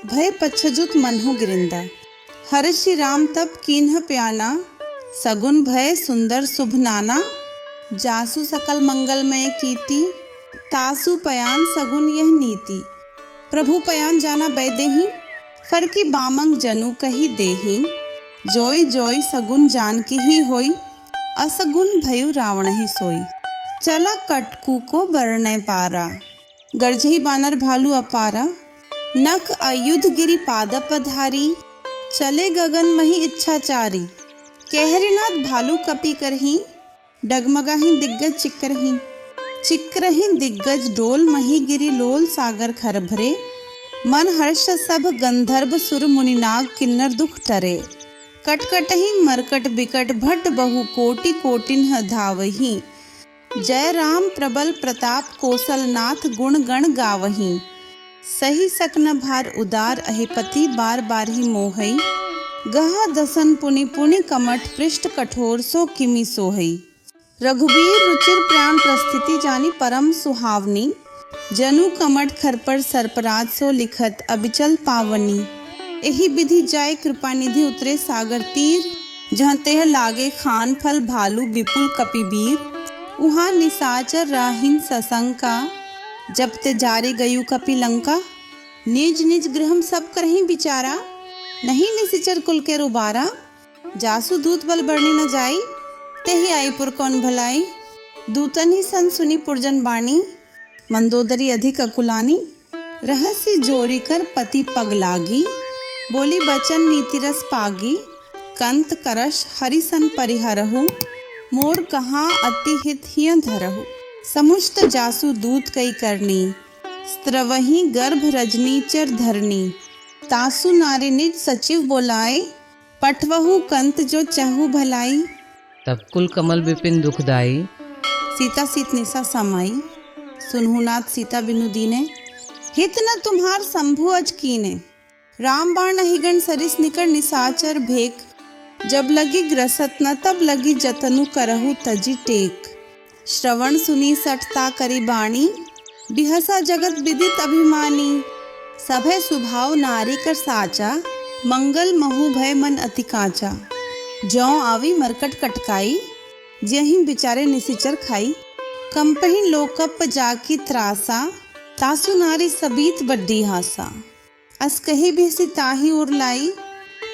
भय पच्छजुत मनहु गिरिंदा। हर्षि राम तब कीन्ह प्याना, सगुन भय सुंदर शुभ नाना। जासु सकल मंगलमय कीर्ति, तासु पयान सगुन यह नीति। प्रभु पयान जाना बैदेही, फरकी बामंग जनु कही देही। जोई जोई सगुन जान की ही होई, असगुन भयु रावण ही सोई। चला कटकू को बरने पारा, गर्जही बानर भालू अपारा। नख अयुध गिरि पादप धारी, चले गगन मही इच्छाचारी। कहरिनाथ भालू कपि करही, डगमगाही दिग्गज चिक्करही। चिक्करही दिग्गज डोल मही गिरि लोल सागर खर भरे। मन हर्ष सब गंधर्व सुर मुनिनाग किन्नर दुख टरे। कटकटही मरकट बिकट भट बहु कोटि कोटिन धावही। जय राम प्रबल प्रताप कौशलनाथ गुण गण गावही। सही सकन भार उदार अहिपति बार बार ही मोहई। गहा दसन पुनि पुनि कमठ पृष्ठ कठोर सो किमि सोहई। रघुबीर रुचिर प्राण प्रस्थिति जानी परम सुहावनी। जनु कमठ खरपर सरपराज सो लिखत अबिचल पावनी। एही विधि जाय कृपा निधि उतरे सागर तीर। जहाँ तेह लागे खान फल भालू विपुल कपिबीर। उहाँ निसाचर राहिन सशंका, जब ते जारे गयु कपि लंका। निज निज गृहम सब करहीं बिचारा, नहीं निसिचर कुल के रुबारा। जासु दूत बल बरनी न जाई, तेहि आई पुर कौन भलाई। दूतन ही सन सुनी पुरजन बाणी, मंदोदरी अधिक अकुलानी। रहस्य जोरी कर पति पग लागी, बोली बचन नीति रस पागी। कंत करश हरिसन परिहरहु, मोर कहाँ अति हित हिय धरहु। समुष्ट जासु दूत कई करनी, स्त्रवही गर्भ रजनी चर धरनी। तासु नारी निज सचिव बोलाए, पठवहु कंत जो चाहु भलाई। तब कुल कमल विपिन दुखदाई, सीता सीत निशा समाई। सुनहु नाथ सीता बिनु दीने, हित न तुम्हार शंभु अज कीने। राम बाण हिगण सरिस निकर निसाचर भेक, जब लगी ग्रसत न तब लगी जतनु करहु तजी टेक। श्रवण सुनी सठता करी बाणी, बिहसा जगत विदित अभिमानी। सभय सुभाव नारी कर साचा, मंगल महु भय मन अति काचा। जौ आवी मरकट कटकाई, जहीं बिचारे निसिचर खाई। कंपही लोकप जाकी त्रासा, तासु नारी सबीत बड्डी हासा। अस कही भी ताही उर लाई,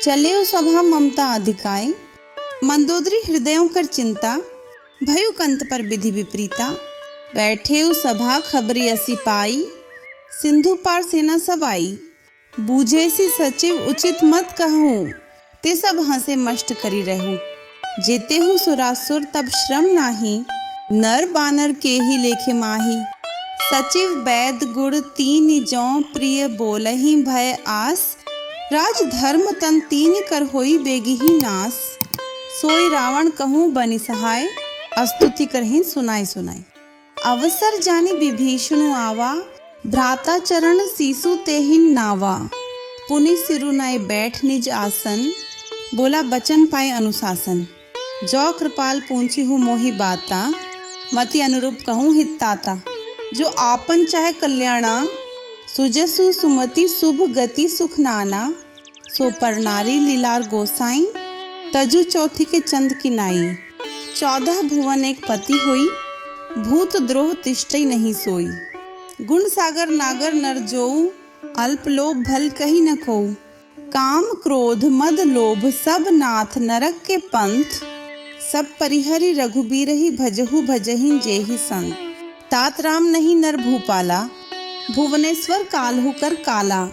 चले सभा ममता अधिकाई। मंदोदरी हृदयों कर चिंता, भयु कंत पर विधि विपरीता। बैठे सभा खबरी असी पाई, सिंधु पार सेना सब आई। बूझे सी सचिव उचित मत कहूँ, ते सब हंसे मष्ट करी रहूँ। जेते हूँ सुरासुर तब श्रम नाही, नर बानर के ही लेखे माही। सचिव वैद गुण तीन जौ, प्रिय बोलहि भय आस। राज धर्म तन तीन कर होई बेगी ही नास। सोई रावण कहूँ बनि सहाय, स्तुति करहि सुनाई सुनाई। अवसर जानी विभीषण आवा, भ्राता चरण सीसु तेहि नावा। पुनि सिरुनाई बैठ निज आसन, बोला बचन पाए अनुशासन। जो कृपाल पूंछी हूँ मोहि बाता, मति अनुरूप कहूँ हित ताता। जो आपन चाहे कल्याणा, सुजसु सुमति शुभ गति सुख नाना। सो पर नारी लीलार गोसाई, तजु चौथी के चंद की नाई। 14 भुवन एक पति हुई, भूत द्रोह तिष्ठई नहीं सोई। गुण सागर नागर नर जोऊ, अल्प लोभ भल कही न खोऊ। काम क्रोध मद लोभ सब नाथ, नरक के पंथ। सब परिहरि रघुबीरहि, भजहु भजहि जेहि संग। तात राम नहीं नर भूपाला, भुवनेश्वर काल्हु कर काला।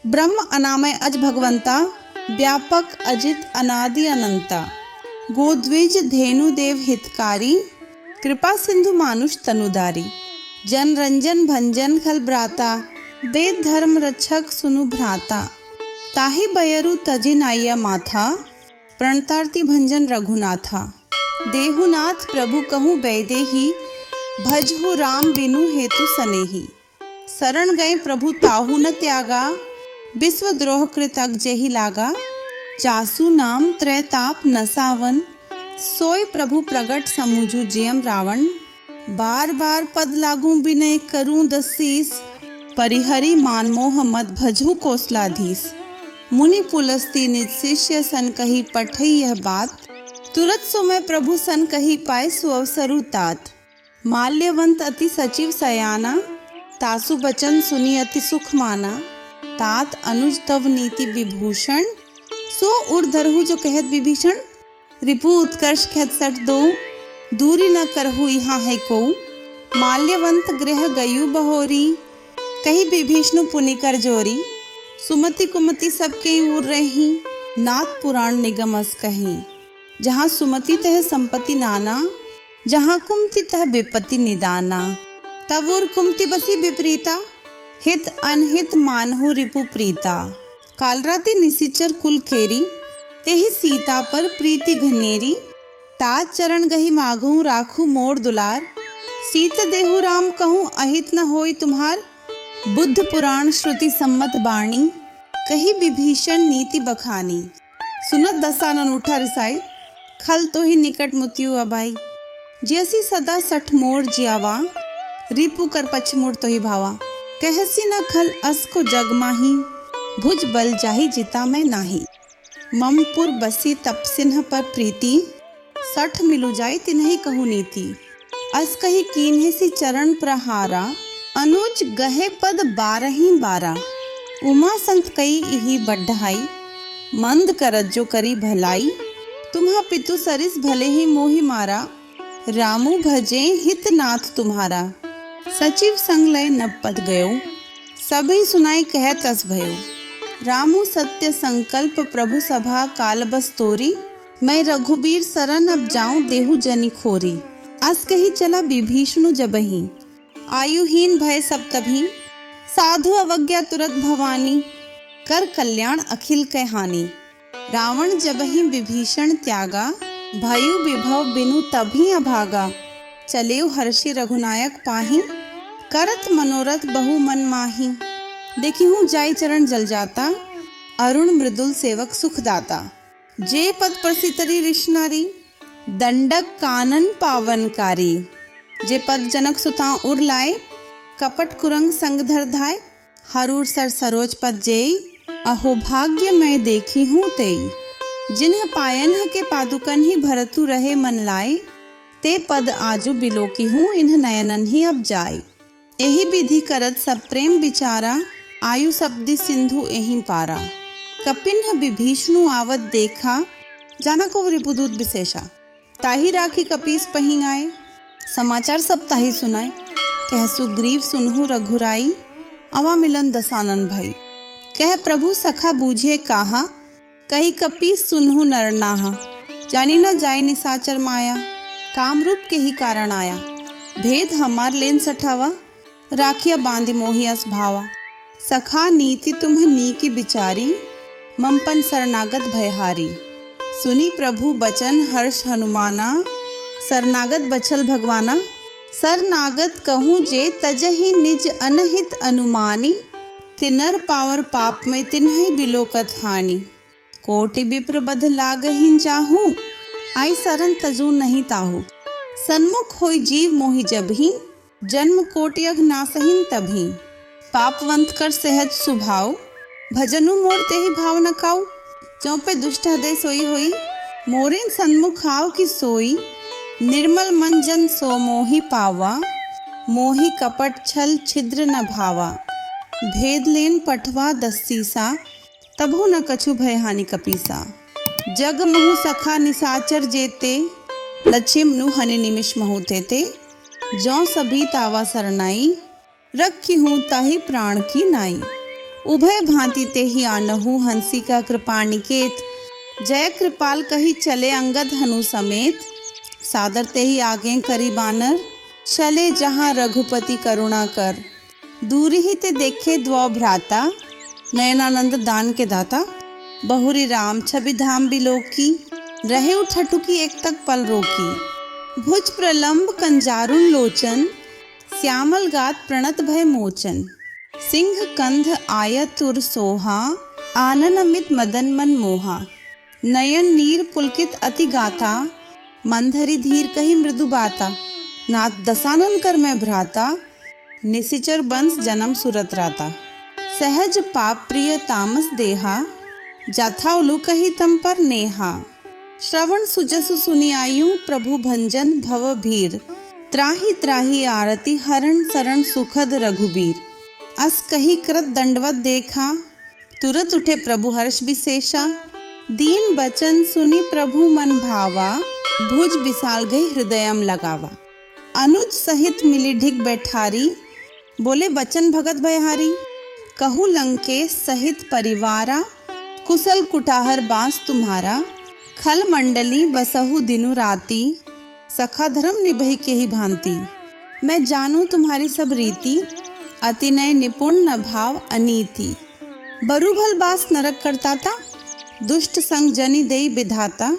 ब्रह्म अनामय अज भगवंता, व्यापक अजित अनादि अनंता। गोद्विज धेनु देव हितकारी, कृपा सिंधु मानुष तनुदारी। जन रंजन भंजन खल भ्राता, वेद धर्म रक्षक सुनु भ्राता। ताहि बयरु तजि नाइया माथा, प्रणतार्ति भंजन रघुनाथा। देहुनाथ प्रभु कहूँ बैदेही, भजहु राम बिनु हेतु सनेही। शरण गए प्रभु ताहु न त्यागा, विश्व द्रोह कृतक जेहि लागा। जासु नाम त्रैताप नसावन, सोय प्रभु प्रगट समुझु जियम रावण। बार बार पद लागू विनय करूं दसीस, परिहरि मान मोह मद भजहु कौशलाधीश। मुनि पुलस्ती निज शिष्य सन कही पठई यह बात, तुरत सुमय प्रभु सन कही पाए सुअवसरु तात। माल्यवंत अति सचिव सयाना, तासु बचन सुनी अति सुख माना। तात अनुज तव नीति विभूषण, सो उर्धरहु जो कहत विभीषण। रिपु उत्कर्ष कहत सठ दो, दूरी न करहु यहाँ है को। माल्यवंत गृह गयु बहोरी, कही विभीषण पुनि कर जोरी। सुमति कुमति सबके उर रही, नाथ पुराण निगम अस कहीं। जहाँ सुमति तह संपत्ति नाना, जहाँ कुमति तह विपत्ति निदाना। तब उर कुमति बसी विपरीता, हित अनहित मानहु रिपु प्रीता। कालराति निसिचर कुल केरी, तेहि सीता पर प्रीति घनेरी। तात चरण गही मागहु राखू मोर दुलार, सीत देहु राम कहूँ अहित न होई तुम्हार। बुद्ध पुराण श्रुति सम्मत बाणी, कही विभीषण नीति बखानी। सुनत दसानन उठा रिसाई, खल तो ही निकट मुतियु अबाई। जैसी सदा सठ मोर जियावा, रिपु कर पछमुड़ तो ही भावा। कहसी न खल अस को जग माही, भुज बल जाही जिता मैं नाही। ममपुर बसी तपसिन्ह पर प्रीति, सठ मिलु जाय तिन्हि कहु नीति। अस कही कीन्हे सी चरण प्रहारा, अनुज गहे पद 12 उमा संत कई इही बढ़ाई। मंद करत जो करी भलाई, तुम्हा पितु सरिस भले ही मोहि मारा। रामू भजे हित नाथ तुम्हारा, सचिव संग लय नब पद गयो। सभी सुनाई कहत अस भयो। रामु सत्य संकल्प प्रभु सभा काल बस तोरी। मैं रघुबीर सरन अब जाऊं देहु जनि खोरी। अस कही चला विभीषणु जबहि, आयुहीन भय सब तभी। साधु अवज्ञा तुरत भवानी, कर कल्याण अखिल कै हानि। रावण जबहि विभीषण त्यागा, भयु विभव बिनु तभी अभागा। चलेउ हर्षि रघुनायक पाहि, करत मनोरथ बहु मन माही। देखी हूँ जाई चरण जल जाता, अरुण मृदुल सेवक सुख दाता। जे पद प्रसितरी ऋष नारी, दंडक कानन पावनकारी। जे पद जनक सुता उर लाए, कपट कुरंग संग धर धाय। हरूर सर सरोज पद जेई, अहो भाग्य मैं देखी हूँ तेई। जिन्ह पायन के पादुकन ही भरतु रहे मन लाए। ते पद आजु बिलोकी हूँ, इन्ह नयनन ही अब जाए। एहि विधि करत सब प्रेम विचारा, आयु सब्दि सिंधु एहि पारा। कपिन्ह विभीषणु आवत देखा, जाना को रिपुदूत विशेषा। ताहि राखी कपीस पहि आए, समाचार सब ताहि सुनाए। कह सुग्रीव सुनहु रघुराई, अवा मिलन दसानन भई। कह प्रभु सखा बूझे काहा, कही कपीस सुनहु नरनाहा। जानी न जाय निसाचर माया, कामरूप के ही कारण आया। भेद हमार लेन सठावा, राखिया बांधि मोहि अस भावा। सखा नीति तुम्ह नीकी बिचारी, ममपन शरणागत भयहारी। सुनी प्रभु बचन हर्ष हनुमाना, शरणागत बचल भगवाना। शरणागत कहूँ जे तजहि निज अनहित अनुमानी। तिनर पावर पाप में तिन्हि बिलोकत हानि। कोटि विप्र बध लागहिं जाहूँ, आई शरण तजू नहीं ताहू। सन्मुख होई जीव मोहि जबहि, जन्म कोटि अघ नासहिं तभी। पापवंत कर सहज सुभाव, भजनु मोर तेहि भाव न काऊ। चौपे दुष्ट हृदय सोई होई, मोरिन सन्मुख आव की सोई। निर्मल मन जन सो मोहि पावा, मोहि कपट छल छिद्र न भावा। भेद लेन पठवा दस्सीसा, तभु न कछु भय हानि कपीसा। जग महु सखा निसाचर जेते, लक्ष्म नु हनि निमिष महु तेते। जौ सभी तावा सरनाई, रखी हूँ ताहि प्राण की नाई। उभय भांति ते ही आनहु, हंसी का कृपा निकेत। जय कृपाल कही चले अंगद हनु समेत। सादर ते ही आगे करी बानर, चले जहाँ रघुपति करुणा कर। दूर ही ते देखे द्वौ भ्राता, नयनानंद दान के दाता। बहुरी राम छवि धाम बिलोकी, रहे उठटुकी एक तक पल रोकी। भुज प्रलंब कंजारुन लोचन, श्यामल गात प्रणत भय मोचन। सिंह कंध आयत उर सोहा, आनन अमित मदन मन मोहा। नयन नीर पुलकित अति गाथा, मंधरी धीर कही मृदु बाता। नाथ दसानन कर मैं भ्राता, निशिचर बंस जन्म सुरत राता। सहज पाप प्रिय तामस देहा, जाथा उलू कही तम पर नेहा। श्रवण सुजसु सुनि आयु, प्रभु भंजन भव भीर। त्राहि त्राहि आरती हरण शरण सुखद रघुबीर। अस कही कृत दंडवत देखा, तुरत उठे प्रभु हर्ष विशेषा। दीन बचन सुनि प्रभु मन भावा, भुज विशाल गई हृदयम लगावा। अनुज सहित मिली ढिग बैठारी, बोले बचन भगत भयहारी। कहु लंकेश सहित परिवारा, कुशल कुटाहर बास तुम्हारा। खल मंडली बसहु दिनु राती, सखा धर्म निभहि के ही भांति। मैं जानू तुम्हारी सब रीति, अति नय निपुण न भाव अनीति। बरु भल बास नरक करताता, दुष्ट संग जनि देई विधाता।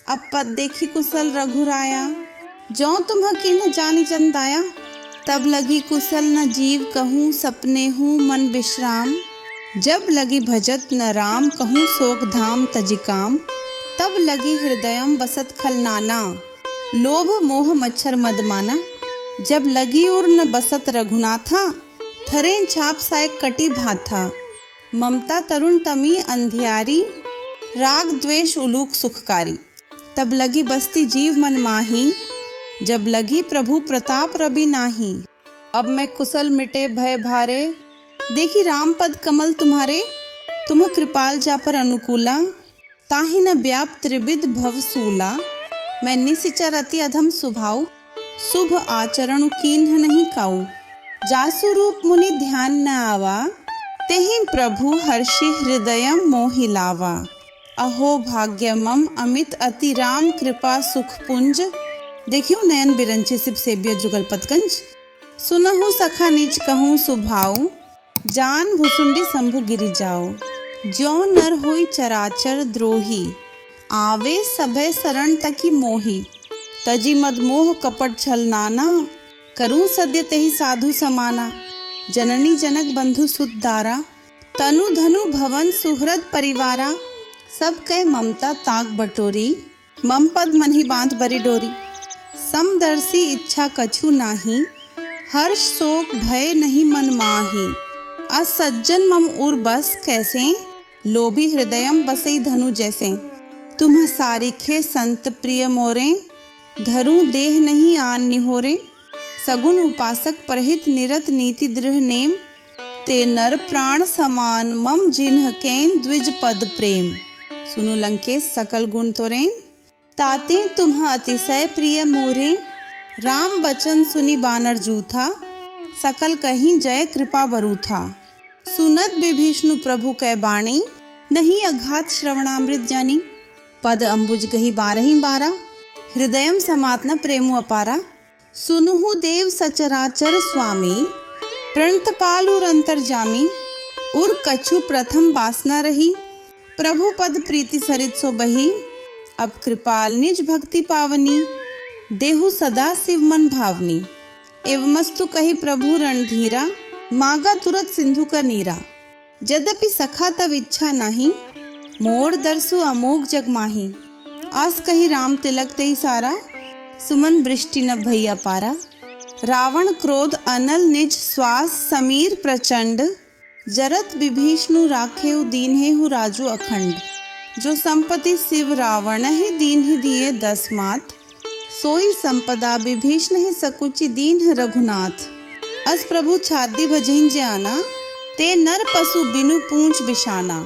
अब पद देखी कुशल रघुराया, जो तुम्ह की न जानी चंदाया। तब लगी कुशल न जीव कहूँ, सपने हूँ मन विश्राम। जब लगी भजत न राम, कहूँ शोक धाम तजिकाम। तब लगी हृदयम बसत खल नाना, लोभ मोह मच्छर मदमाना। जब लगी उर न बसत रघुनाथा, थरें छाप सायक कटी भाथा। ममता तरुण तमी अंधियारी, राग द्वेष उलूक सुखकारी। तब लगी बसती जीव मन माही, जब लगी प्रभु प्रताप रवि नाही। अब मैं कुशल मिटे भय भारे, देखी राम पद कमल तुम्हारे। तुम कृपाल जा पर अनुकूला, ताहि न व्याप त्रिविध भवसूला। मैं निशिचर अति अधम स्वभाव, शुभ आचरण कीन्ह नहीं काऊ। जासु रूप मुनि ध्यान न आवा, तेहि प्रभु हर्षि हृदयम मोहि लावा। अहो भाग्य मम अमित अति राम कृपा सुख पुंज। देखियो नयन बिरंचे सिप सेबिय जुगल पतकंज। सुनहु सखा निज कहूँ सुभाऊ, जान भुसुंडी शंभु गिरि जाओ। ज्यो नर होई चराचर द्रोही, आवे सभय शरण तकी मोही। तजी मद मोह कपट छल नाना, करूं सद्य तेहि साधु समाना। जननी जनक बंधु सुत दारा, तनु धनु भवन सुहृद परिवारा। सब कह ममता ताक बटोरी, मम पद मनहि बांध बरी डोरी। समदर्शी इच्छा कछु नाही, हर्ष शोक भय नहीं मन माही। असज्जन मम उर बस कैसे, लोभी हृदयम बसई धनु जैसे। तुम सारिखे संत प्रिय मोरे, धरू देह नहीं आन निहोरे। सगुन उपासक परहित निरत नीति दृढ़ नेम, ते नर प्राण समान मम जिन्ह केन द्विज पद प्रेम। सुनु लंकेश सकल गुण तोरेन, ताते तुम्ह अतिशय प्रिय मोरे। राम बचन सुनि बानर जूथा, सकल कहीं जय कृपा बरूथा। सुनत विभीषणु प्रभु कै बाणी, नहीं अघात श्रवणामृत जानी। पद अंबुज गही बारही बारा, हृदयम समात्न प्रेमु अपारा। सुनुहु देव सचराचर स्वामी, प्रणत पालुर अंतर्जामी। उर कछु प्रथम वासना रही, प्रभु पद प्रीति सरित सो बही। अब कृपाल निज भक्ति पावनी, देहु सदा शिव मन भावनी। एवमस्तु कही प्रभु रणधीरा, मागा तुरत सिंधु का नीरा। यद्यपि सखा तब इच्छा नहीं, मोर दरसु अमोघ जग माही। आस कही राम तिलक तेई सारा, सुमन वृष्टि न भैया पारा। रावण क्रोध अनल निज श्वास, समीर प्रचंड। जरत विभीषणु राखेउ दीन्हेहु राजू अखंड। जो संपत्ति शिव रावण ही दीन ही दिए 10 मात, सोई संपदा विभीषण ही सकुचि दीन रघुनाथ। अस प्रभु छादी भजहिं जाना, ते नर पशु बिनु पूंछ बिशाना।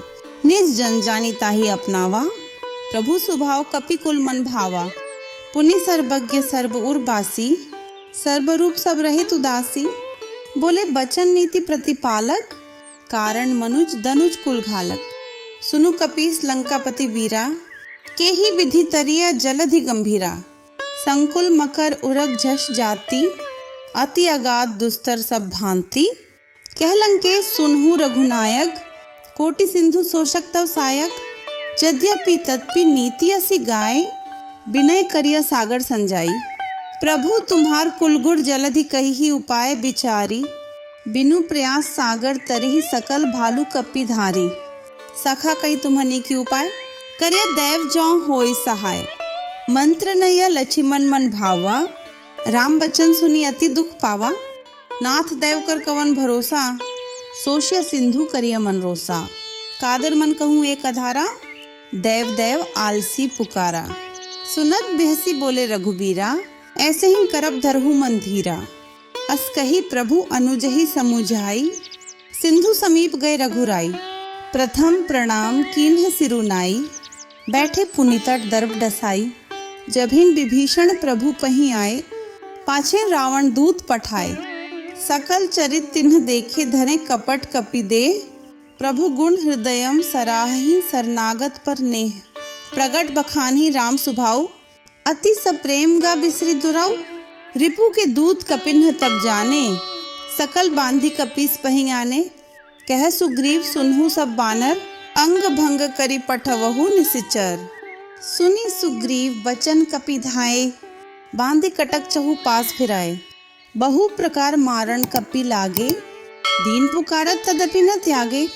निज जन जानी ताहि अपनावा, प्रभु स्वभाव कपि कुल मन भावा। पुनि सर्वज्ञ सर्व उर्वासी, सर्वरूप सब रहित उदासी। बोले बचन नीति प्रतिपालक, कारण मनुज दनुज कुल घालक। सुनु कपीस लंकापति वीरा, के ही विधि तरिया जलधि गंभीरा। संकुल मकर उरग झष जाति, अति अगाध दुस्तर सब भांति। कह लंकेश सुनहु रघुनायक, कोटि सिंधु शोषक तव सायक। यद्यपि तत्पि नीति असी गाय, विनय करिया सागर संजाई। प्रभु तुम्हार कुलगुण जलधि कही ही उपाय विचारी। बिनु प्रयास सागर तरही सकल भालू कपि धारी। सखा कही तुम्हनी की उपाय, करिया दैव जौ होय सहाय। मंत्र नैया लक्ष्मण मन भावा, राम बचन सुनी अति दुख पावा। नाथ दैव कर कवन भरोसा, सोशिया सिंधु करिया मन रोसा। कादर मन कहूँ एक अधारा, दैव दैव आलसी पुकारा। सुनत बेहसी बोले रघुबीरा, ऐसे ही करब धरहु मन धीरा। अस कही प्रभु अनुजहि समुझाई, सिंधु समीप गए रघुराई। प्रथम प्रणाम कीन्ह सिरुनाई, बैठे पुनितट दर्भ डसाई। जभिन विभीषण प्रभु पहीं आए, पाछे रावण दूत पठाए। सकल चरित तिन्ह देखे धरे कपट कपि दे। प्रभु गुण हृदयम सराहि शरणागत पर नेह। प्रगट बखानी राम सुभाऊ, अति सप्रेम गा बिसरि दुराऊ। रिपु के दूत कपिन्ह तब जाने, सकल बांधी कपीस पहीं आने। कह सुग्रीव सुनहु सब बानर, अंग भंग करि पठवहु निसिचर। सुनी सुग्रीव बचन कपि धाये, बांधी कटक चहु पास फिराए। बहु प्रकार मारण कपि लागे, दीन पुकारत तदपि न त्यागे।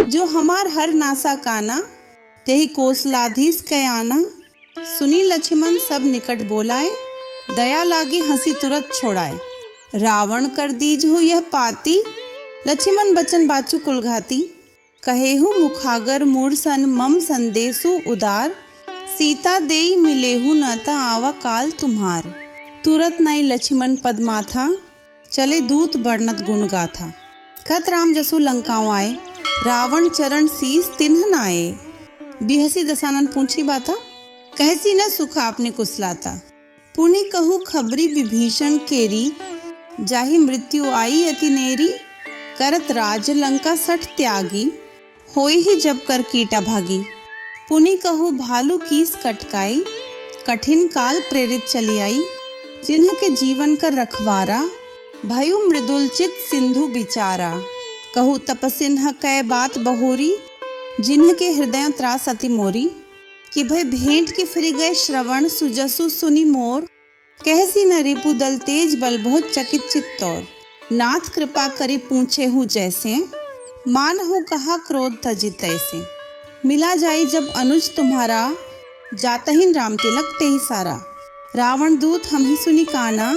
जो हमार हर नासा काना, तेहि कोसलाधीस कयाना। सुनी लक्ष्मण सब निकट बोलाए, दया लागी हंसी तुरंत छोड़ाए। रावण कर दीज हो यह पाती, लक्ष्मण बचन बाचु कुलघाती। कहेहु मुखागर मूर्सन मम संदेशु उदार। सीता देई मिलेहु न ता आवा काल तुम्हार। तुरत नाई लक्ष्मण पद माथा, चले दूत वर्णत गुण गाथा। खत राम जसु लंकाओं आए, रावण चरण शीस तिन्ह नाए। बिहसी दसानन पूछी बाता, कहसी न सुख आपने कुसलाता। पुनि कहु खबरी विभीषण केरी, जाहि मृत्यु आई अति नेरी, करत राज लंका सठ त्यागी। होई ही जब कर कीटा भागी, पुनि कहु भालू कीस कटकाई। कठिन काल प्रेरित चली आई, जिन्ह के जीवन कर रखवारा। भयु मृदुल चित सिंधु बिचारा, कहु तपसिन्ह कै बात बहोरी। जिन्ह के हृदय त्रास अति मोरी, कि भय भेंट के फिर गए श्रवण। सुजसु सुनि मोर, कहसी न रिपु दल तेज बल बहुत चकित चित्तौर। नाथ कृपा करी पूछे हूँ जैसे, मान हो कहा क्रोध तजित तैसे। मिला जाई जब अनुज तुम्हारा, जातहिन राम तिलक तेहि सारा। रावण दूत हम ही सुनि काना,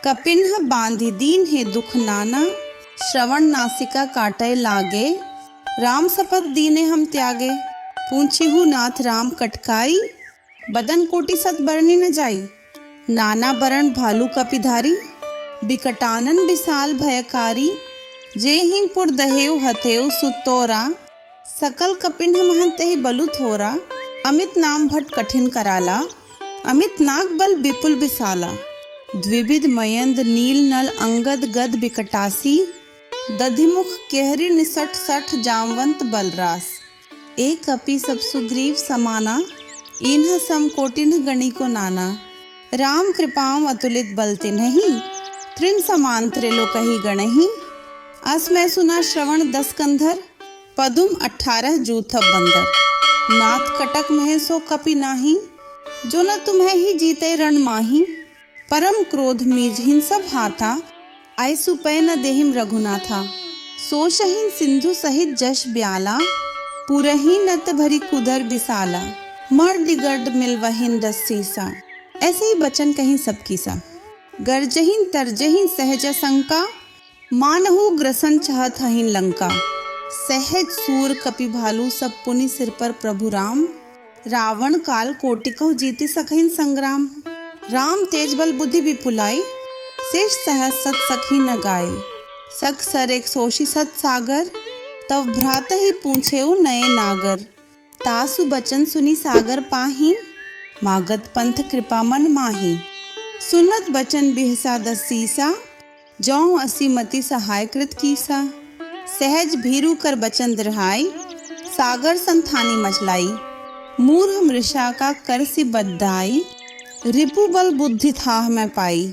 कपिन्ह बांधि दीन है दुख नाना। श्रवण नासिका काटे लागे, राम शपथ दीने हम त्यागे। पूछी हूँ नाथ राम कटकाई, बदन कोटि सत बरनी न जाई। नाना बरण भालू कपिधारी, बिकटानन विशाल भयकारी। जेहिं पुर दहेव हथेव सुतोरा, सकल कपिन्ह महंत ही बलु थोरा। अमित नाम भट कठिन कराला, अमित नाग बल विपुल विशाला। द्विविध मयंद नील नल अंगद गद बिकटासी। दधिमुख केहरी निसठ सठ जामवंत बलरास। एक कपि सब सुग्रीव समाना, इन्ह सम कोटिन्ह गणी को नाना। राम कृपाम अतुलित बलते नहीं, त्रिन समान त्रिलोकहि गणहि। अस मैं सुना श्रवण 10 कंधर, पदुम 18 जूथ बंदर। नाथ कटक मह सो कपि नाही, जो न तुम्हें ही जीते रण माही। परम क्रोध मीजहिन सब हाथा, आयसु पै न देहिम रघुनाथा। सोशहीन सिंधु सहित जश ब्याला, पुरही नत भरी कुदर बिसाला। मर्द गर्द मिलवहिन रस्सीसा, ऐसे ही बचन कहीं सबकी सा। गर्जहीन तरजहीन सहज शंका, मानहु ग्रसन चाहत हहीन लंका। सहज सूर कपि भालू सब पुनि सिर पर प्रभु राम। रावण काल कोटिकहु जीति सकहिन संग्राम। राम तेज बल बुद्धि विपुलाई, शेष सहज सत सखी न गाय। सख सर एक सोशी सत सागर, तब भ्रात ही पूछेउ नए नागर। तासु बचन सुनी सागर पाही, मागत पंथ कृपा मन माही। सुनत बचन बिहसा 10 सीसा, जौं असी मति सहाय कृत कीसा। सहज भीरु कर बचन दृहाई, सागर संथानी मचलाई। मूर्ख मृषा का कर सी बद्दाई, रिपु बल बुद्धि थाह मैं पाई।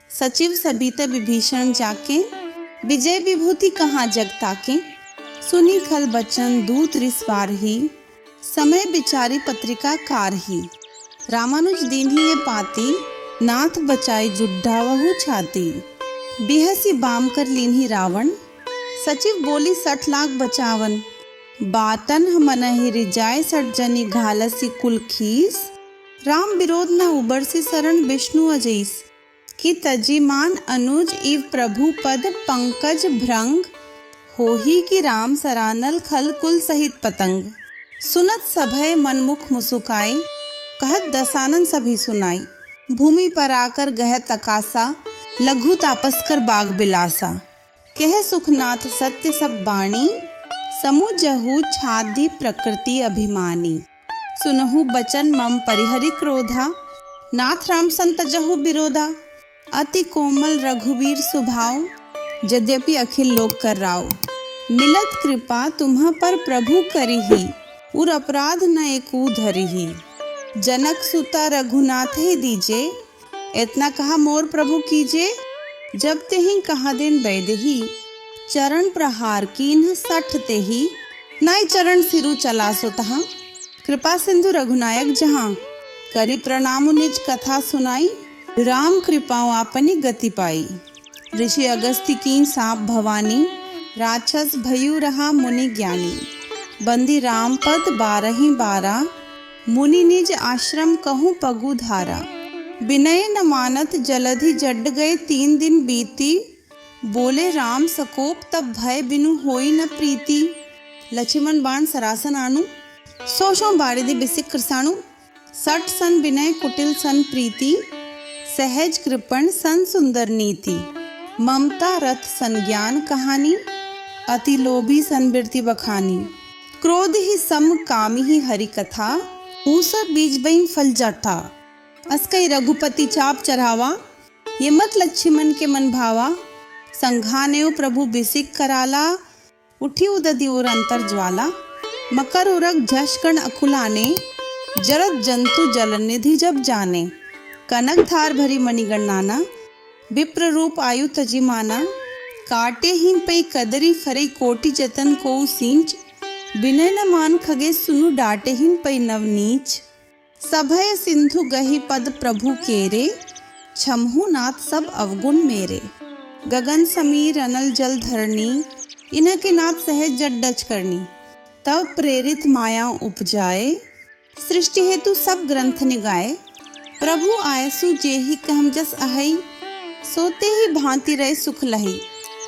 सचिव सबित विभीषण जाके, विजय विभूति कहाँ जग ताके। सुनी खल बचन दूत रिसवार ही, समय बिचारी पत्रिका कार ही। रामानुज दीन्ही ये पाती, नाथ बचाई जुड्ढा वहु छाती। बिहसी बाम कर लीन्ही रावण, सचिव बोली 60 लाख बचावन। बातन मनहि रिजाय 60 जनी घालसी कुल खीस। राम विरोध न उबर से शरण विष्णु अजैस। कि तजी मान अनुज इव प्रभु पद पंकज भृंग। होही कि राम सरानल खल कुल सहित पतंग। सुनत सभय मनमुख मुसुकाई, कहत दसानन सभी सुनाई। भूमि पर आकर गह तकासा, लघु तापस कर बाग बिलासा। कह सुखनाथ सत्य सब बाणी, समुजहु छादी प्रकृति अभिमानी। सुनहु बचन मम परिहरि क्रोधा, नाथ राम संत जहु विरोधा। अति कोमल रघुवीर स्वभाव, यद्यपि अखिल लोक कर राव। मिलत कृपा तुम्ह पर प्रभु करिहि, उर अपराध न एकू धरिहि। जनक सुता रघुनाथ ही दीजे, इतना कहा मोर प्रभु कीजे। जब तेहि कहा दिन बैदही, चरण प्रहार कीन्ह 60 तेहि। नाई चरण सिरु चला सो तहाँ, कृपा सिंधु रघुनायक जहाँ। करी प्रणाम निज कथा सुनाई, राम कृपाओं आपनी गति पाई। ऋषि अगस्त्य की साप भवानी, राक्षस भयु रहा मुनि ज्ञानी। बंदी राम पद 12 मुनि निज आश्रम कहूँ पगु धारा। विनय न मानत जलधि जड गए 3 दिन बीती। बोले राम सकोप तब भय बिनु होई न प्रीति। लक्ष्मण बाण सरासन आनु, सोशों बारिदि बिसिक कृसाणु। 60 सन विनय कुटिल सन प्रीति, सहज कृपण सन सुंदर नीति। ममता रथ सन ज्ञान कहानी, अति लोभी सन बिरति बखानी। क्रोध ही सम कामी ही हरि कथा, ऊसा बीज बइन फल जाता। अस्कई रघुपति चाप चढ़ावा, ये मत लक्ष्मण के मन भावा, संघानेव प्रभु बिसिक कराला, उठी उदधि और अंतर ज्वाला, मकर उरग झषकण अकुलाने, जरत जंतु जलनिधि जब जाने, कनक धार भरी मणिगणनाना, विप्र रूप आयु तजिमाना, काटे हिन पई कदरी फरई कोटि जतन को सींच, विनय न मान खगे सुनु डाटे हिन पई नवनीच, सभय सिंधु गही पद प्रभु केरे, छमहु नाथ सब अवगुण मेरे, गगन समीर अनल जल धरणी, इनके नाथ सहज जट डच करनी, तब प्रेरित माया उपजाए, सृष्टि हेतु सब ग्रंथ निगाए, प्रभु आयसु जेहि कहम जस अहई, सोते ही भांति रहे सुख लही,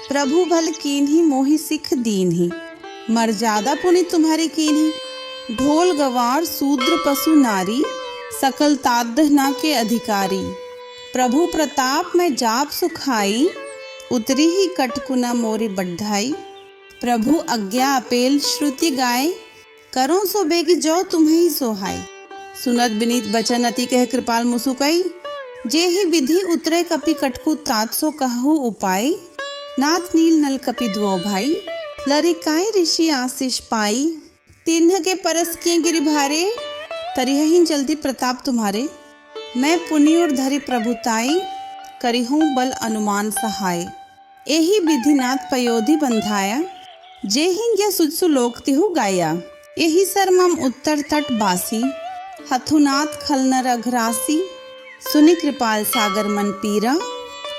प्रभु भल कीन्ही मोहि सिख दीन्ही, मर्यादा पुनि तुम्हारी कीन्ही, ढोल गवार शूद्र पशु नारी, सकल तादना के अधिकारी, प्रभु प्रताप में जाप सुखाई, उतरी ही कटकुना मोरी बढ़ाई, प्रभु आज्ञा अपेल श्रुति गाय, करो सो बेगी जो तुम्हें ही सोहाय, सुनत बिनीत बचन अति कह कृपाल मुसुकई, जे ही विधि उतरे कपि कटकु तात सो कहु उपाय, नाथ नील नल कपि दुओ भाई, लरिकाई ऋषि आशीष पाई, तिन्ह के परस किए गिरि भारे, तरिह ही जल्दी प्रताप तुम्हारे, मैं पुनि और धरि प्रभुताई, करिहूँ बल अनुमान सहाय, एही विधिनाथ पयोधि बंधाया, जे हिंग सुजसु लोकतिहु गाया, एही सरमम उत्तर तट बासी, हथुनाथ खलनर अघरासी, सुनि कृपाल सागर मन पीरा,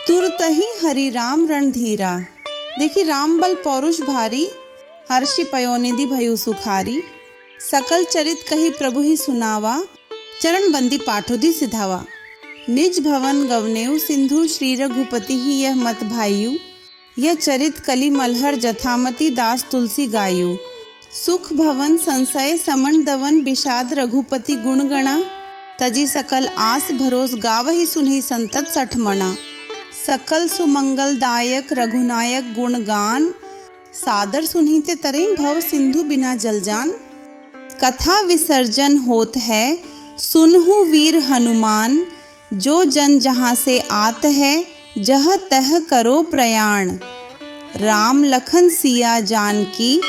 तुरतहि हरि राम रणधीरा, देखी राम बल पौरुष भारी, हर्षि पयोनिधि भयु सुखारी, सकल चरित कही प्रभु ही सुनावा, चरण बंदी पाठोधि सिधावा, निज भवन गवनेऊ सिंधु श्री रघुपति ही यह मत भाइयू, यह चरित कली मलहर जथामति दास तुलसी गायु, सुख भवन संशय समन दवन विषाद रघुपति गुणगणा, तजी सकल आस भरोस गावहि सुनहि संतत सठमणा, सकल सुमंगल दायक रघुनायक गुणगान, सादर सुनहि ते तरें भव सिंधु बिना जलजान, कथा विसर्जन होत है सुनहु वीर हनुमान, जो जन जहाँ से आत है जह तह करो प्रयाण, राम लखन सिया जानकी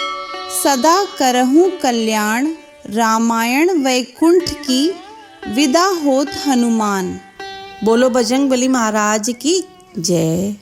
सदा करहूँ कल्याण, रामायण वैकुंठ की विदा होत हनुमान। बोलो बजरंग बली महाराज की जय।